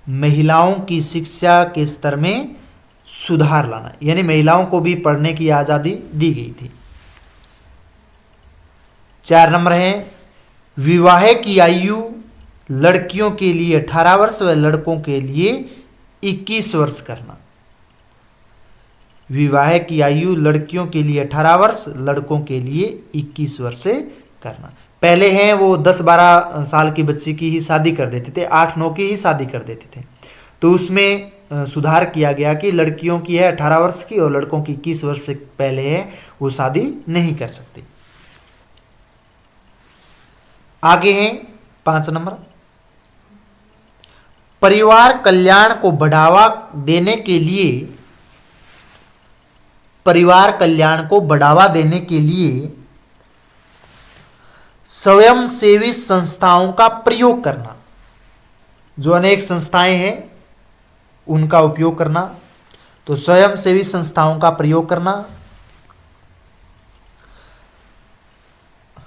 महिलाओं की शिक्षा के स्तर में सुधार लाना, यानी महिलाओं को भी पढ़ने की आजादी दी गई थी। 4 नंबर है, विवाह की आयु लड़कियों के लिए 18 वर्ष व लड़कों के लिए 21 वर्ष करना। विवाह की आयु लड़कियों के लिए 18 वर्ष, लड़कों के लिए 21 वर्ष करना। पहले हैं वो 10-12 साल की बच्ची की ही शादी कर देते थे, 8-9 की ही शादी कर देते थे। तो उसमें सुधार किया गया कि लड़कियों की है 18 वर्ष की और लड़कों की 21 वर्ष से पहले है वो शादी नहीं कर सकती। आगे हैं 5 नंबर, परिवार कल्याण को बढ़ावा देने के लिए, परिवार कल्याण को बढ़ावा देने के लिए स्वयंसेवी संस्थाओं का प्रयोग करना। जो अनेक संस्थाएं हैं उनका उपयोग करना, तो स्वयंसेवी संस्थाओं का प्रयोग करना।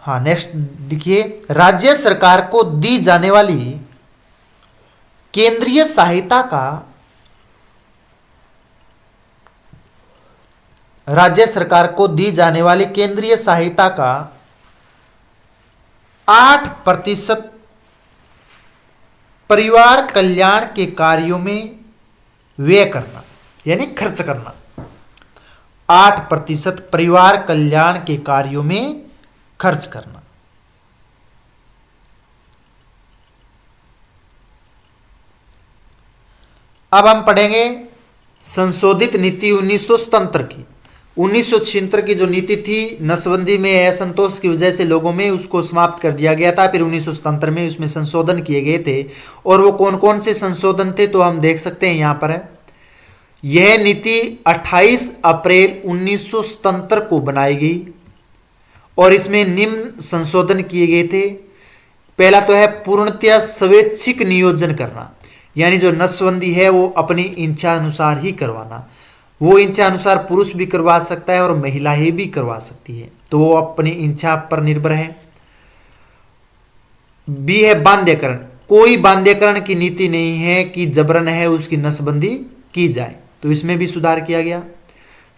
हाँ, नेक्स्ट देखिए, राज्य सरकार को दी जाने वाली केंद्रीय सहायता का, राज्य सरकार को दी जाने वाली केंद्रीय सहायता का 8% परिवार कल्याण के कार्यों में व्यय करना, यानी खर्च करना। 8% परिवार कल्याण के कार्यों में खर्च करना। अब हम पढ़ेंगे संशोधित नीति 1977 की। 1976 की जो नीति थी नसबंदी में असंतोष की वजह से लोगों में उसको समाप्त कर दिया गया था। फिर 1977 में उसमें संशोधन किए गए थे। और वो कौन कौन से संशोधन थे तो हम देख सकते हैं यहाँ पर है। यह नीति 28 अप्रैल 1977 को बनाई गई और इसमें निम्न संशोधन किए गए थे। पहला तो है पूर्णतया स्वैच्छिक नियोजन करना, यानी जो नसबंदी है वो अपनी इच्छा अनुसार ही करवाना। वो इच्छा अनुसार पुरुष भी करवा सकता है और महिलाएं भी करवा सकती है, तो वो अपनी इच्छा पर निर्भर है। बी है बांध्यकरण, कोई बांध्यकरण की नीति नहीं है कि जबरन है उसकी नसबंदी की जाए, तो इसमें भी सुधार किया गया।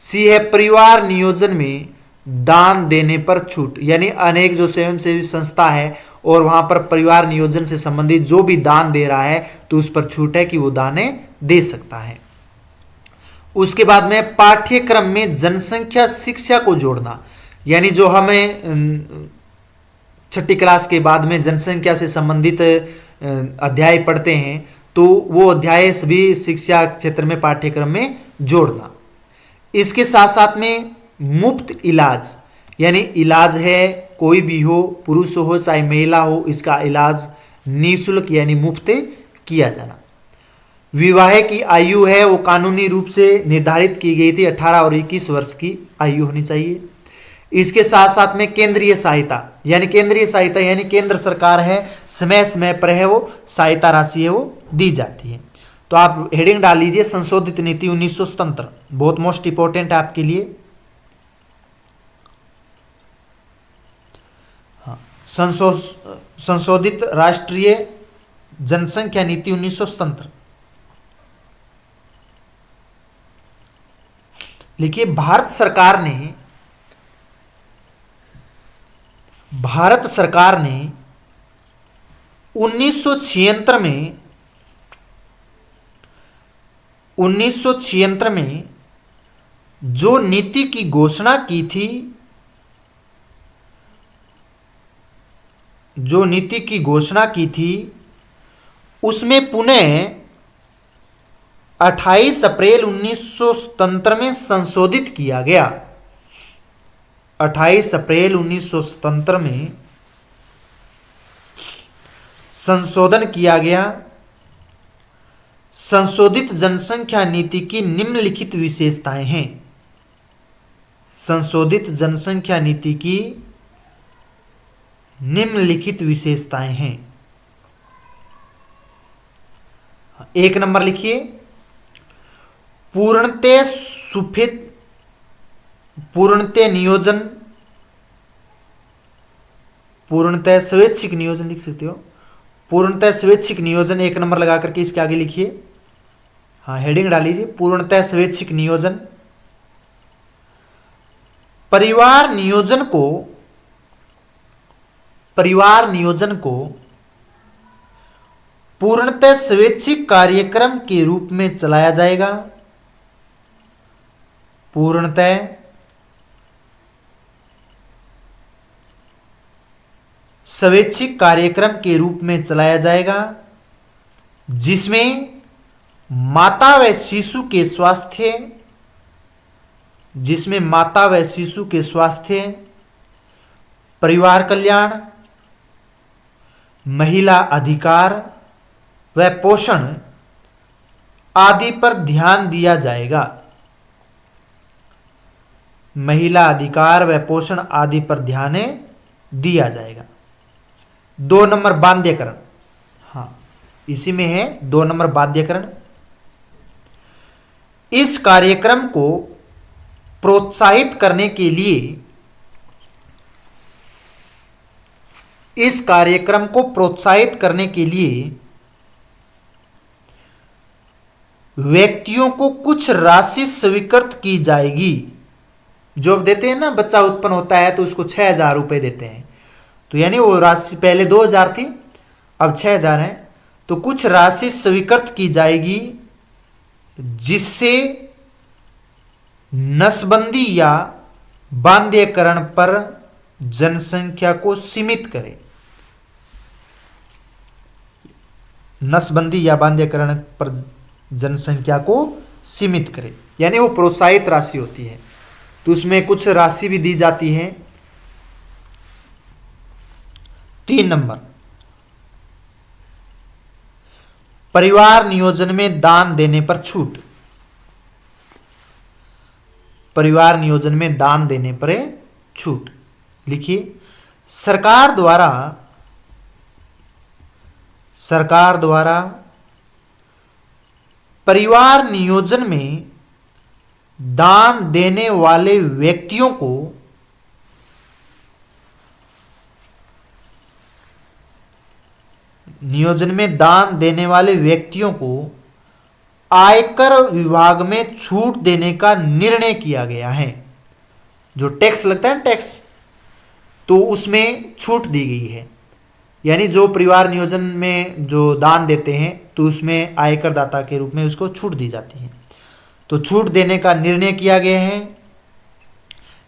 सी है परिवार नियोजन में दान देने पर छूट, यानी अनेक जो स्वयंसेवी संस्था है और वहां पर परिवार नियोजन से संबंधित जो भी दान दे रहा है तो उस पर छूट है कि वो दाने दे सकता है। उसके बाद में पाठ्यक्रम में जनसंख्या शिक्षा को जोड़ना, यानी जो हमें छठी क्लास के बाद में जनसंख्या से संबंधित अध्याय पढ़ते हैं तो वो अध्याय सभी शिक्षा क्षेत्र में पाठ्यक्रम में जोड़ना। इसके साथ साथ में मुफ्त इलाज, यानी इलाज है कोई भी हो, पुरुष हो चाहे महिला हो, इसका इलाज निःशुल्क यानी मुफ्त किया जाना। विवाह की आयु है वो कानूनी रूप से निर्धारित की गई थी, 18 और 21 वर्ष की आयु होनी चाहिए। इसके साथ साथ में केंद्रीय सहायता यानी केंद्र सरकार है समय समय पर है वो सहायता राशि है वो दी जाती है। तो आप हेडिंग डाल लीजिए संशोधित नीति 1977, बहुत मोस्ट इंपॉर्टेंट है आपके लिए। संशोधित राष्ट्रीय जनसंख्या नीति 1977। लिखिए भारत सरकार ने 1976 में जो नीति की घोषणा की थी, उसमें पुनः 28 अप्रैल 1977 में संशोधित किया गया। 28 अप्रैल 1977 में संशोधन किया गया। संशोधित जनसंख्या नीति की निम्नलिखित विशेषताएं हैं। संशोधित जनसंख्या नीति की निम्नलिखित विशेषताएं हैं। 1 नंबर लिखिए, पूर्णतः स्वैच्छिक नियोजन लिख सकते हो। पूर्णतः स्वैच्छिक नियोजन 1 नंबर लगा करके इसके आगे लिखिए। हाँ, हेडिंग डाल लीजिए पूर्णतः स्वैच्छिक नियोजन। परिवार नियोजन को पूर्णतः स्वैच्छिक कार्यक्रम के रूप में चलाया जाएगा। पूर्णतः स्वैच्छिक कार्यक्रम के रूप में चलाया जाएगा जिसमें माता व शिशु के स्वास्थ्य, परिवार कल्याण, महिला अधिकार व पोषण आदि पर ध्यान दिया जाएगा। महिला अधिकार व पोषण आदि पर ध्यान दिया जाएगा। 2 नंबर बांध्यकरण, हाँ इसी में है 2 नंबर बांध्यकरण। इस कार्यक्रम को प्रोत्साहित करने के लिए व्यक्तियों को कुछ राशि स्वीकृत की जाएगी। जो अब देते हैं ना, बच्चा उत्पन्न होता है तो उसको 6,000 रुपए देते हैं, तो यानी वो राशि पहले 2,000 थी अब 6,000 है, तो कुछ राशि स्वीकृत की जाएगी जिससे नसबंदी या बांध्यकरण पर जनसंख्या को सीमित करे। नसबंदी या बांध्यकरण पर जनसंख्या को सीमित करे, यानी वो प्रोत्साहित राशि होती है। तो उसमें कुछ राशि भी दी जाती है। 3 नंबर, परिवार नियोजन में दान देने पर छूट। परिवार नियोजन में दान देने पर छूट। लिखिए, सरकार द्वारा परिवार नियोजन में दान देने वाले व्यक्तियों को आयकर विभाग में छूट देने का निर्णय किया गया है। जो टैक्स लगता है ना, टैक्स, तो उसमें छूट दी गई है। यानी जो परिवार नियोजन में जो दान देते हैं तो उसमें आयकर दाता के रूप में उसको छूट दी जाती है। तो छूट देने का निर्णय किया गया है।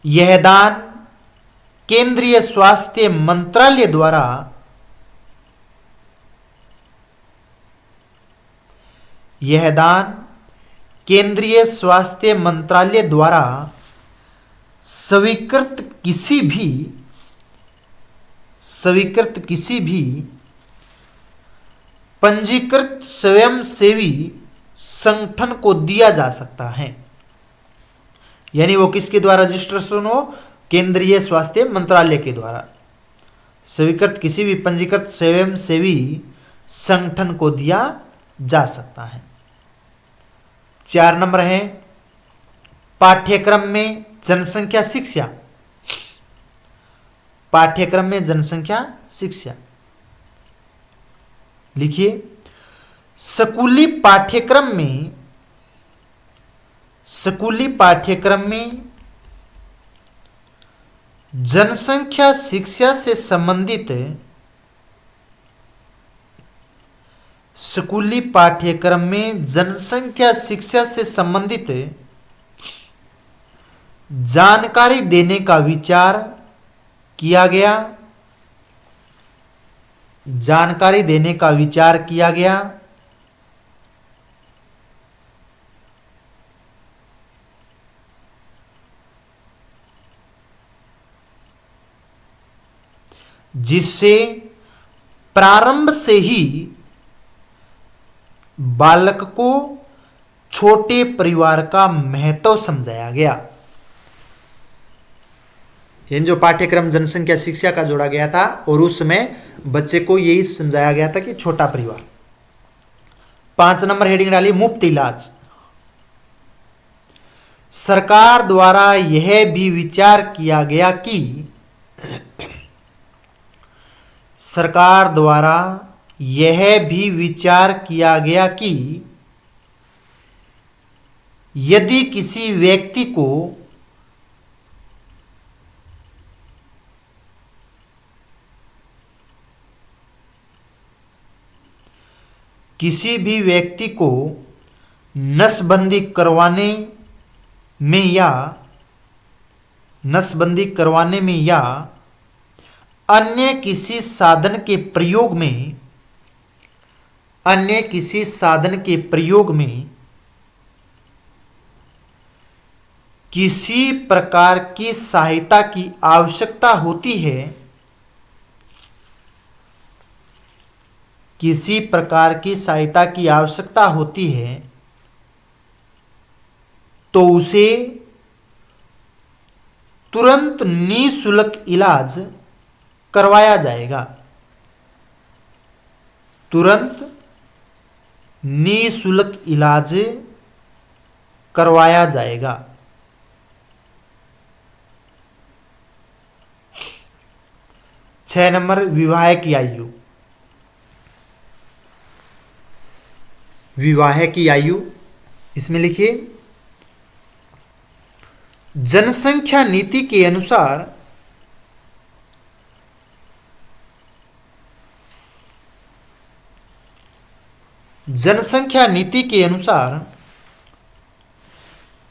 यह दान केंद्रीय स्वास्थ्य मंत्रालय द्वारा स्वीकृत किसी भी पंजीकृत स्वयंसेवी संगठन को दिया जा सकता है। यानी वो किसके द्वारा रजिस्ट्रेशन हो? केंद्रीय स्वास्थ्य मंत्रालय के द्वारा स्वीकृत किसी भी पंजीकृत स्वयंसेवी संगठन को दिया जा सकता है। 4 नंबर है, पाठ्यक्रम में जनसंख्या शिक्षा। पाठ्यक्रम में जनसंख्या शिक्षा। लिखिए, स्कूली पाठ्यक्रम में जनसंख्या शिक्षा से संबंधित जानकारी देने का विचार किया गया। जिससे प्रारंभ से ही बालक को छोटे परिवार का महत्व समझाया गया। इन जो पाठ्यक्रम जनसंख्या शिक्षा का जोड़ा गया था और उस समय बच्चे को यही समझाया गया था कि छोटा परिवार। 5 नंबर हेडिंग डाली, मुफ्त इलाज। सरकार द्वारा यह भी विचार किया गया कि यदि किसी व्यक्ति को नसबंदी करवाने में या अन्य किसी साधन के प्रयोग में किसी प्रकार की सहायता की आवश्यकता होती है तो उसे तुरंत निःशुल्क इलाज करवाया जाएगा। तुरंत निःशुल्क इलाज करवाया जाएगा। 6 नंबर, विवाह की आयु। विवाह की आयु, इसमें लिखिए, जनसंख्या नीति के अनुसार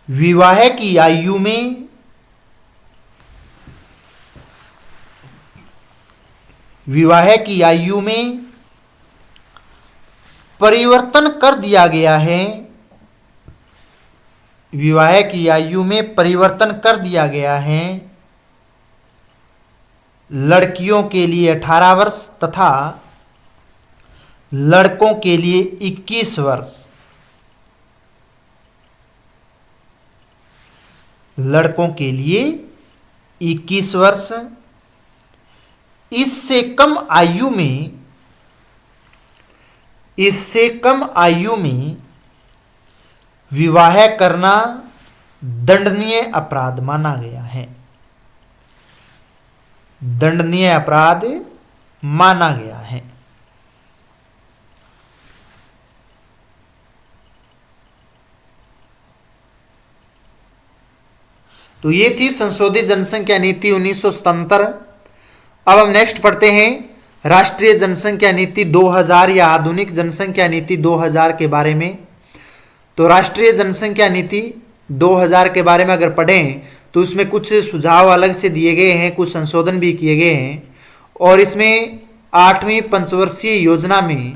विवाह की आयु में परिवर्तन कर दिया गया है विवाह की आयु में परिवर्तन कर दिया गया है। लड़कियों के लिए 18 वर्ष तथा लड़कों के लिए 21 वर्ष। लड़कों के लिए 21 वर्ष। इससे कम आयु में विवाह करना दंडनीय अपराध माना गया है। दंडनीय अपराध माना गया है। तो ये थी संशोधित जनसंख्या नीति 1977। अब हम नेक्स्ट पढ़ते हैं राष्ट्रीय जनसंख्या नीति 2000 या आधुनिक जनसंख्या नीति 2000 के बारे में। तो राष्ट्रीय जनसंख्या नीति 2000 के बारे में अगर पढ़ें तो उसमें कुछ सुझाव अलग से दिए गए हैं, कुछ संशोधन भी किए गए हैं। और इसमें 8वीं पंचवर्षीय योजना में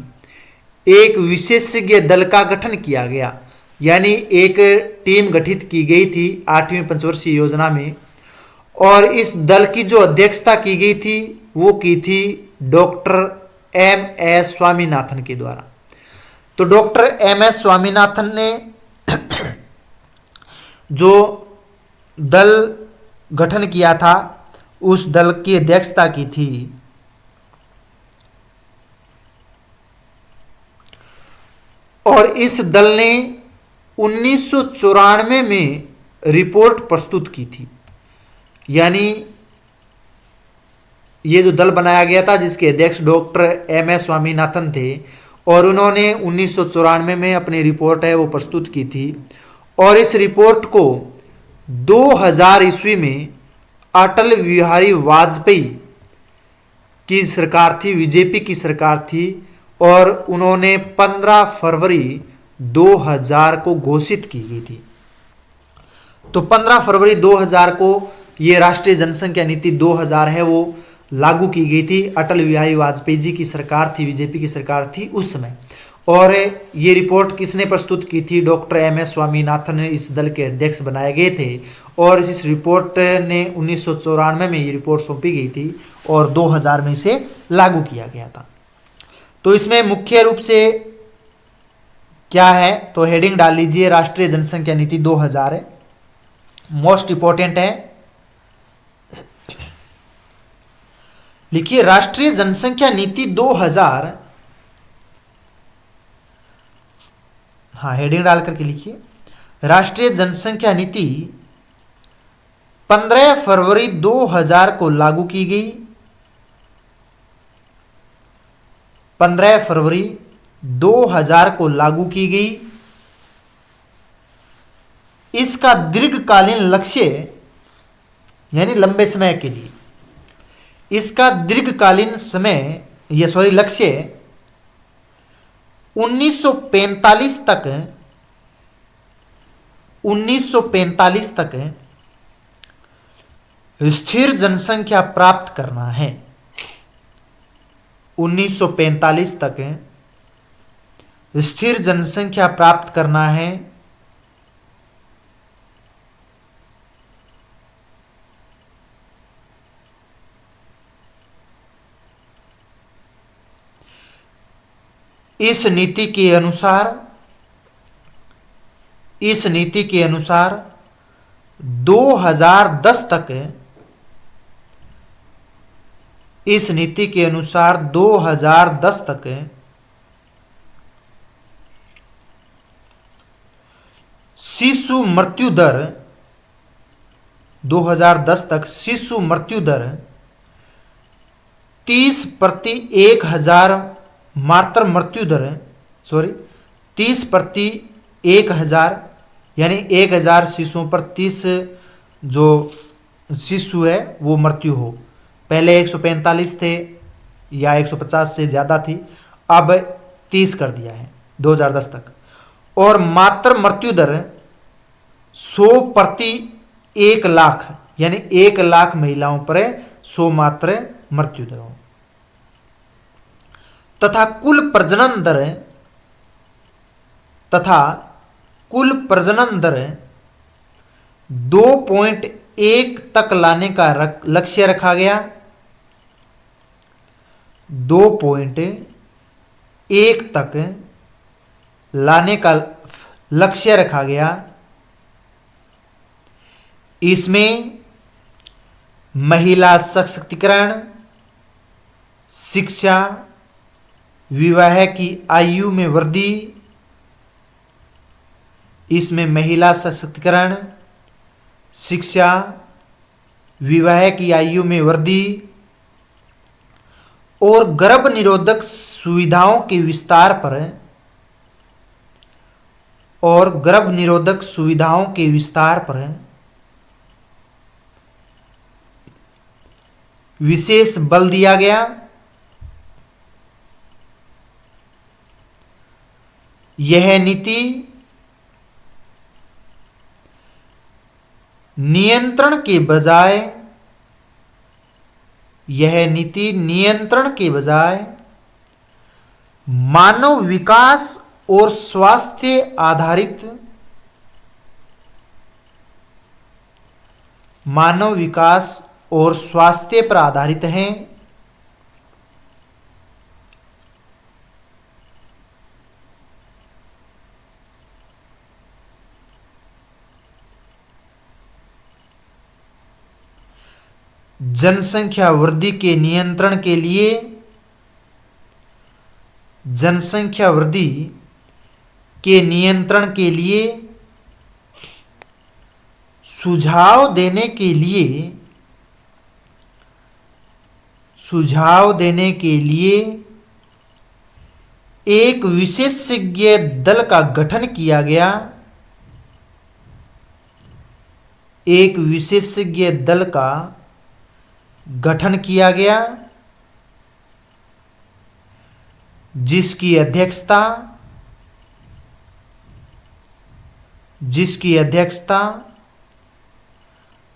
एक विशेषज्ञ दल का गठन किया गया, यानी एक टीम गठित की गई थी 8वीं पंचवर्षीय योजना में। और इस दल की जो अध्यक्षता की गई थी वो की थी डॉक्टर M.S. स्वामीनाथन के द्वारा। तो डॉक्टर M.S. स्वामीनाथन ने जो दल गठन किया था उस दल की अध्यक्षता की थी। और इस दल ने 1994 में रिपोर्ट प्रस्तुत की थी। यानी ये जो दल बनाया गया था जिसके अध्यक्ष डॉक्टर M.S. स्वामीनाथन थे और उन्होंने 1994 में अपनी रिपोर्ट है वो प्रस्तुत की थी। और इस रिपोर्ट को 2000 ईस्वी में अटल बिहारी वाजपेयी की सरकार थी, बीजेपी की सरकार थी, और उन्होंने 15 फरवरी 2000 को घोषित की गई थी। तो 15 फरवरी 2000 को ये राष्ट्रीय जनसंख्या नीति 2000 है वो लागू की गई थी। अटल बिहारी वाजपेयी जी की सरकार थी, बीजेपी की सरकार थी उस समय। और ये रिपोर्ट किसने प्रस्तुत की थी? Doctor M.S. स्वामीनाथन इस दल के अध्यक्ष बनाए गए थे। और इस रिपोर्ट ने 1994 में ये रिपोर्ट सौंपी गई थी और 2000 में इसे लागू किया गया था। तो इसमें मुख्य रूप से क्या है, तो हेडिंग डाल लीजिए राष्ट्रीय जनसंख्या नीति 2000 है, मोस्ट इंपॉर्टेंट है। लिखिए राष्ट्रीय जनसंख्या नीति 2000। हाँ, हेडिंग डाल करके लिखिए राष्ट्रीय जनसंख्या नीति 15 फरवरी 2000 को लागू की गई। 15 फरवरी 2000 को लागू की गई। इसका दीर्घकालीन लक्ष्य यानी लंबे समय के लिए, इसका दीर्घकालीन लक्ष्य 1945 तक स्थिर जनसंख्या प्राप्त करना है। 1945 तक स्थिर जनसंख्या प्राप्त करना है। इस नीति के अनुसार 2010 तक शिशु मृत्यु दर 30 प्रति 1000 मात्र मृत्यु दर 30 प्रति 1000 यानी 1000 शिशुओं पर 30 जो शिशु है वो मृत्यु हो। पहले 145 थे या 150 से ज़्यादा थी, अब 30 कर दिया है 2010 तक। और मात्र मृत्यु दर 100 प्रति 1 लाख यानी 1 लाख महिलाओं पर 100 मात्र मृत्यु दर हो। तथा कुल प्रजनन दर 2.1 तक लाने का लक्ष्य रखा गया। 2.1 तक लाने का लक्ष्य रखा गया। इसमें महिला सशक्तिकरण, शिक्षा, विवाह की आयु में वृद्धि, इसमें महिला सशक्तिकरण, शिक्षा, विवाह की आयु में वृद्धि और गर्भ निरोधक सुविधाओं के विस्तार पर विशेष बल दिया गया। यह नीति नियंत्रण के बजाय मानव विकास और स्वास्थ्य पर आधारित है। जनसंख्या वृद्धि के नियंत्रण के लिए सुझाव देने के लिए एक विशेषज्ञ दल का गठन किया गया। जिसकी अध्यक्षता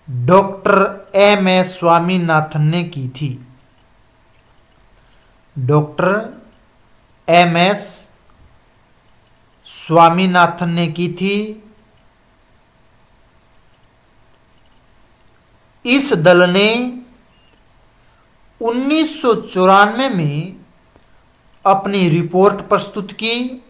डॉक्टर एम.एस. स्वामीनाथन ने की थी। इस दल ने 1994 में अपनी रिपोर्ट प्रस्तुत की।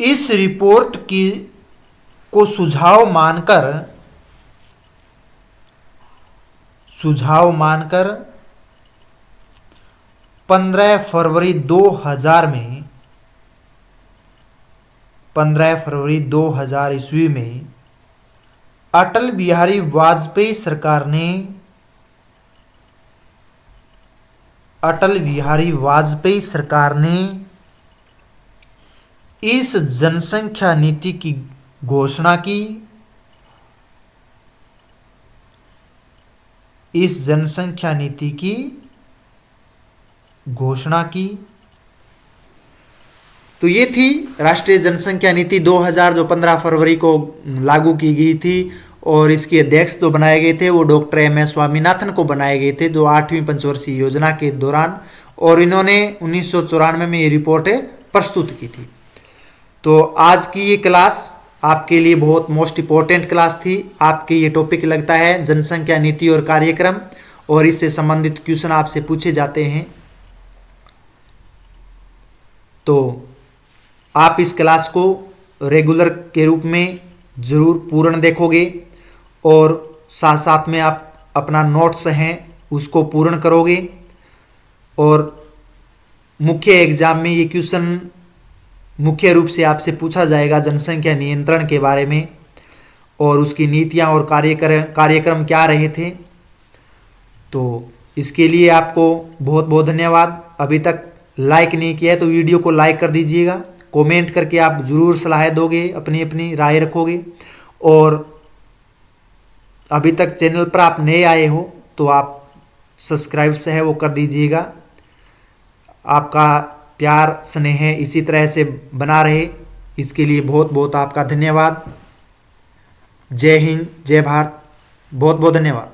इस रिपोर्ट को सुझाव मानकर 15 फरवरी 2000 ईस्वी में अटल बिहारी वाजपेयी सरकार ने इस जनसंख्या नीति की घोषणा की। तो ये थी राष्ट्रीय जनसंख्या नीति 2000 जो 15 फरवरी को लागू की गई थी और इसके अध्यक्ष जो बनाए गए थे वो डॉक्टर एम.एस. स्वामीनाथन को बनाए गए थे जो 8वीं पंचवर्षीय योजना के दौरान, और इन्होंने 1994 में ये रिपोर्ट प्रस्तुत की थी। तो आज की ये क्लास आपके लिए बहुत मोस्ट इम्पोर्टेंट क्लास थी। आपके ये टॉपिक लगता है जनसंख्या नीति और कार्यक्रम, और इससे संबंधित क्वेश्चन आपसे पूछे जाते हैं। तो आप इस क्लास को रेगुलर के रूप में ज़रूर पूर्ण देखोगे और साथ साथ में आप अपना नोट्स हैं उसको पूर्ण करोगे, और मुख्य एग्जाम में ये क्वेश्चन मुख्य रूप से आपसे पूछा जाएगा जनसंख्या नियंत्रण के बारे में और उसकी नीतियां और कार्यक्रम क्या रहे थे। तो इसके लिए आपको बहुत बहुत धन्यवाद। अभी तक लाइक नहीं किया है तो वीडियो को लाइक कर दीजिएगा, कमेंट करके आप ज़रूर सलाह दोगे, अपनी अपनी राय रखोगे, और अभी तक चैनल पर आप नए आए हो तो आप सब्सक्राइब से है वो कर दीजिएगा। आपका प्यार स्नेह इसी तरह से बना रहे, इसके लिए बहुत बहुत आपका धन्यवाद। जय हिंद, जय भारत, बहुत बहुत धन्यवाद।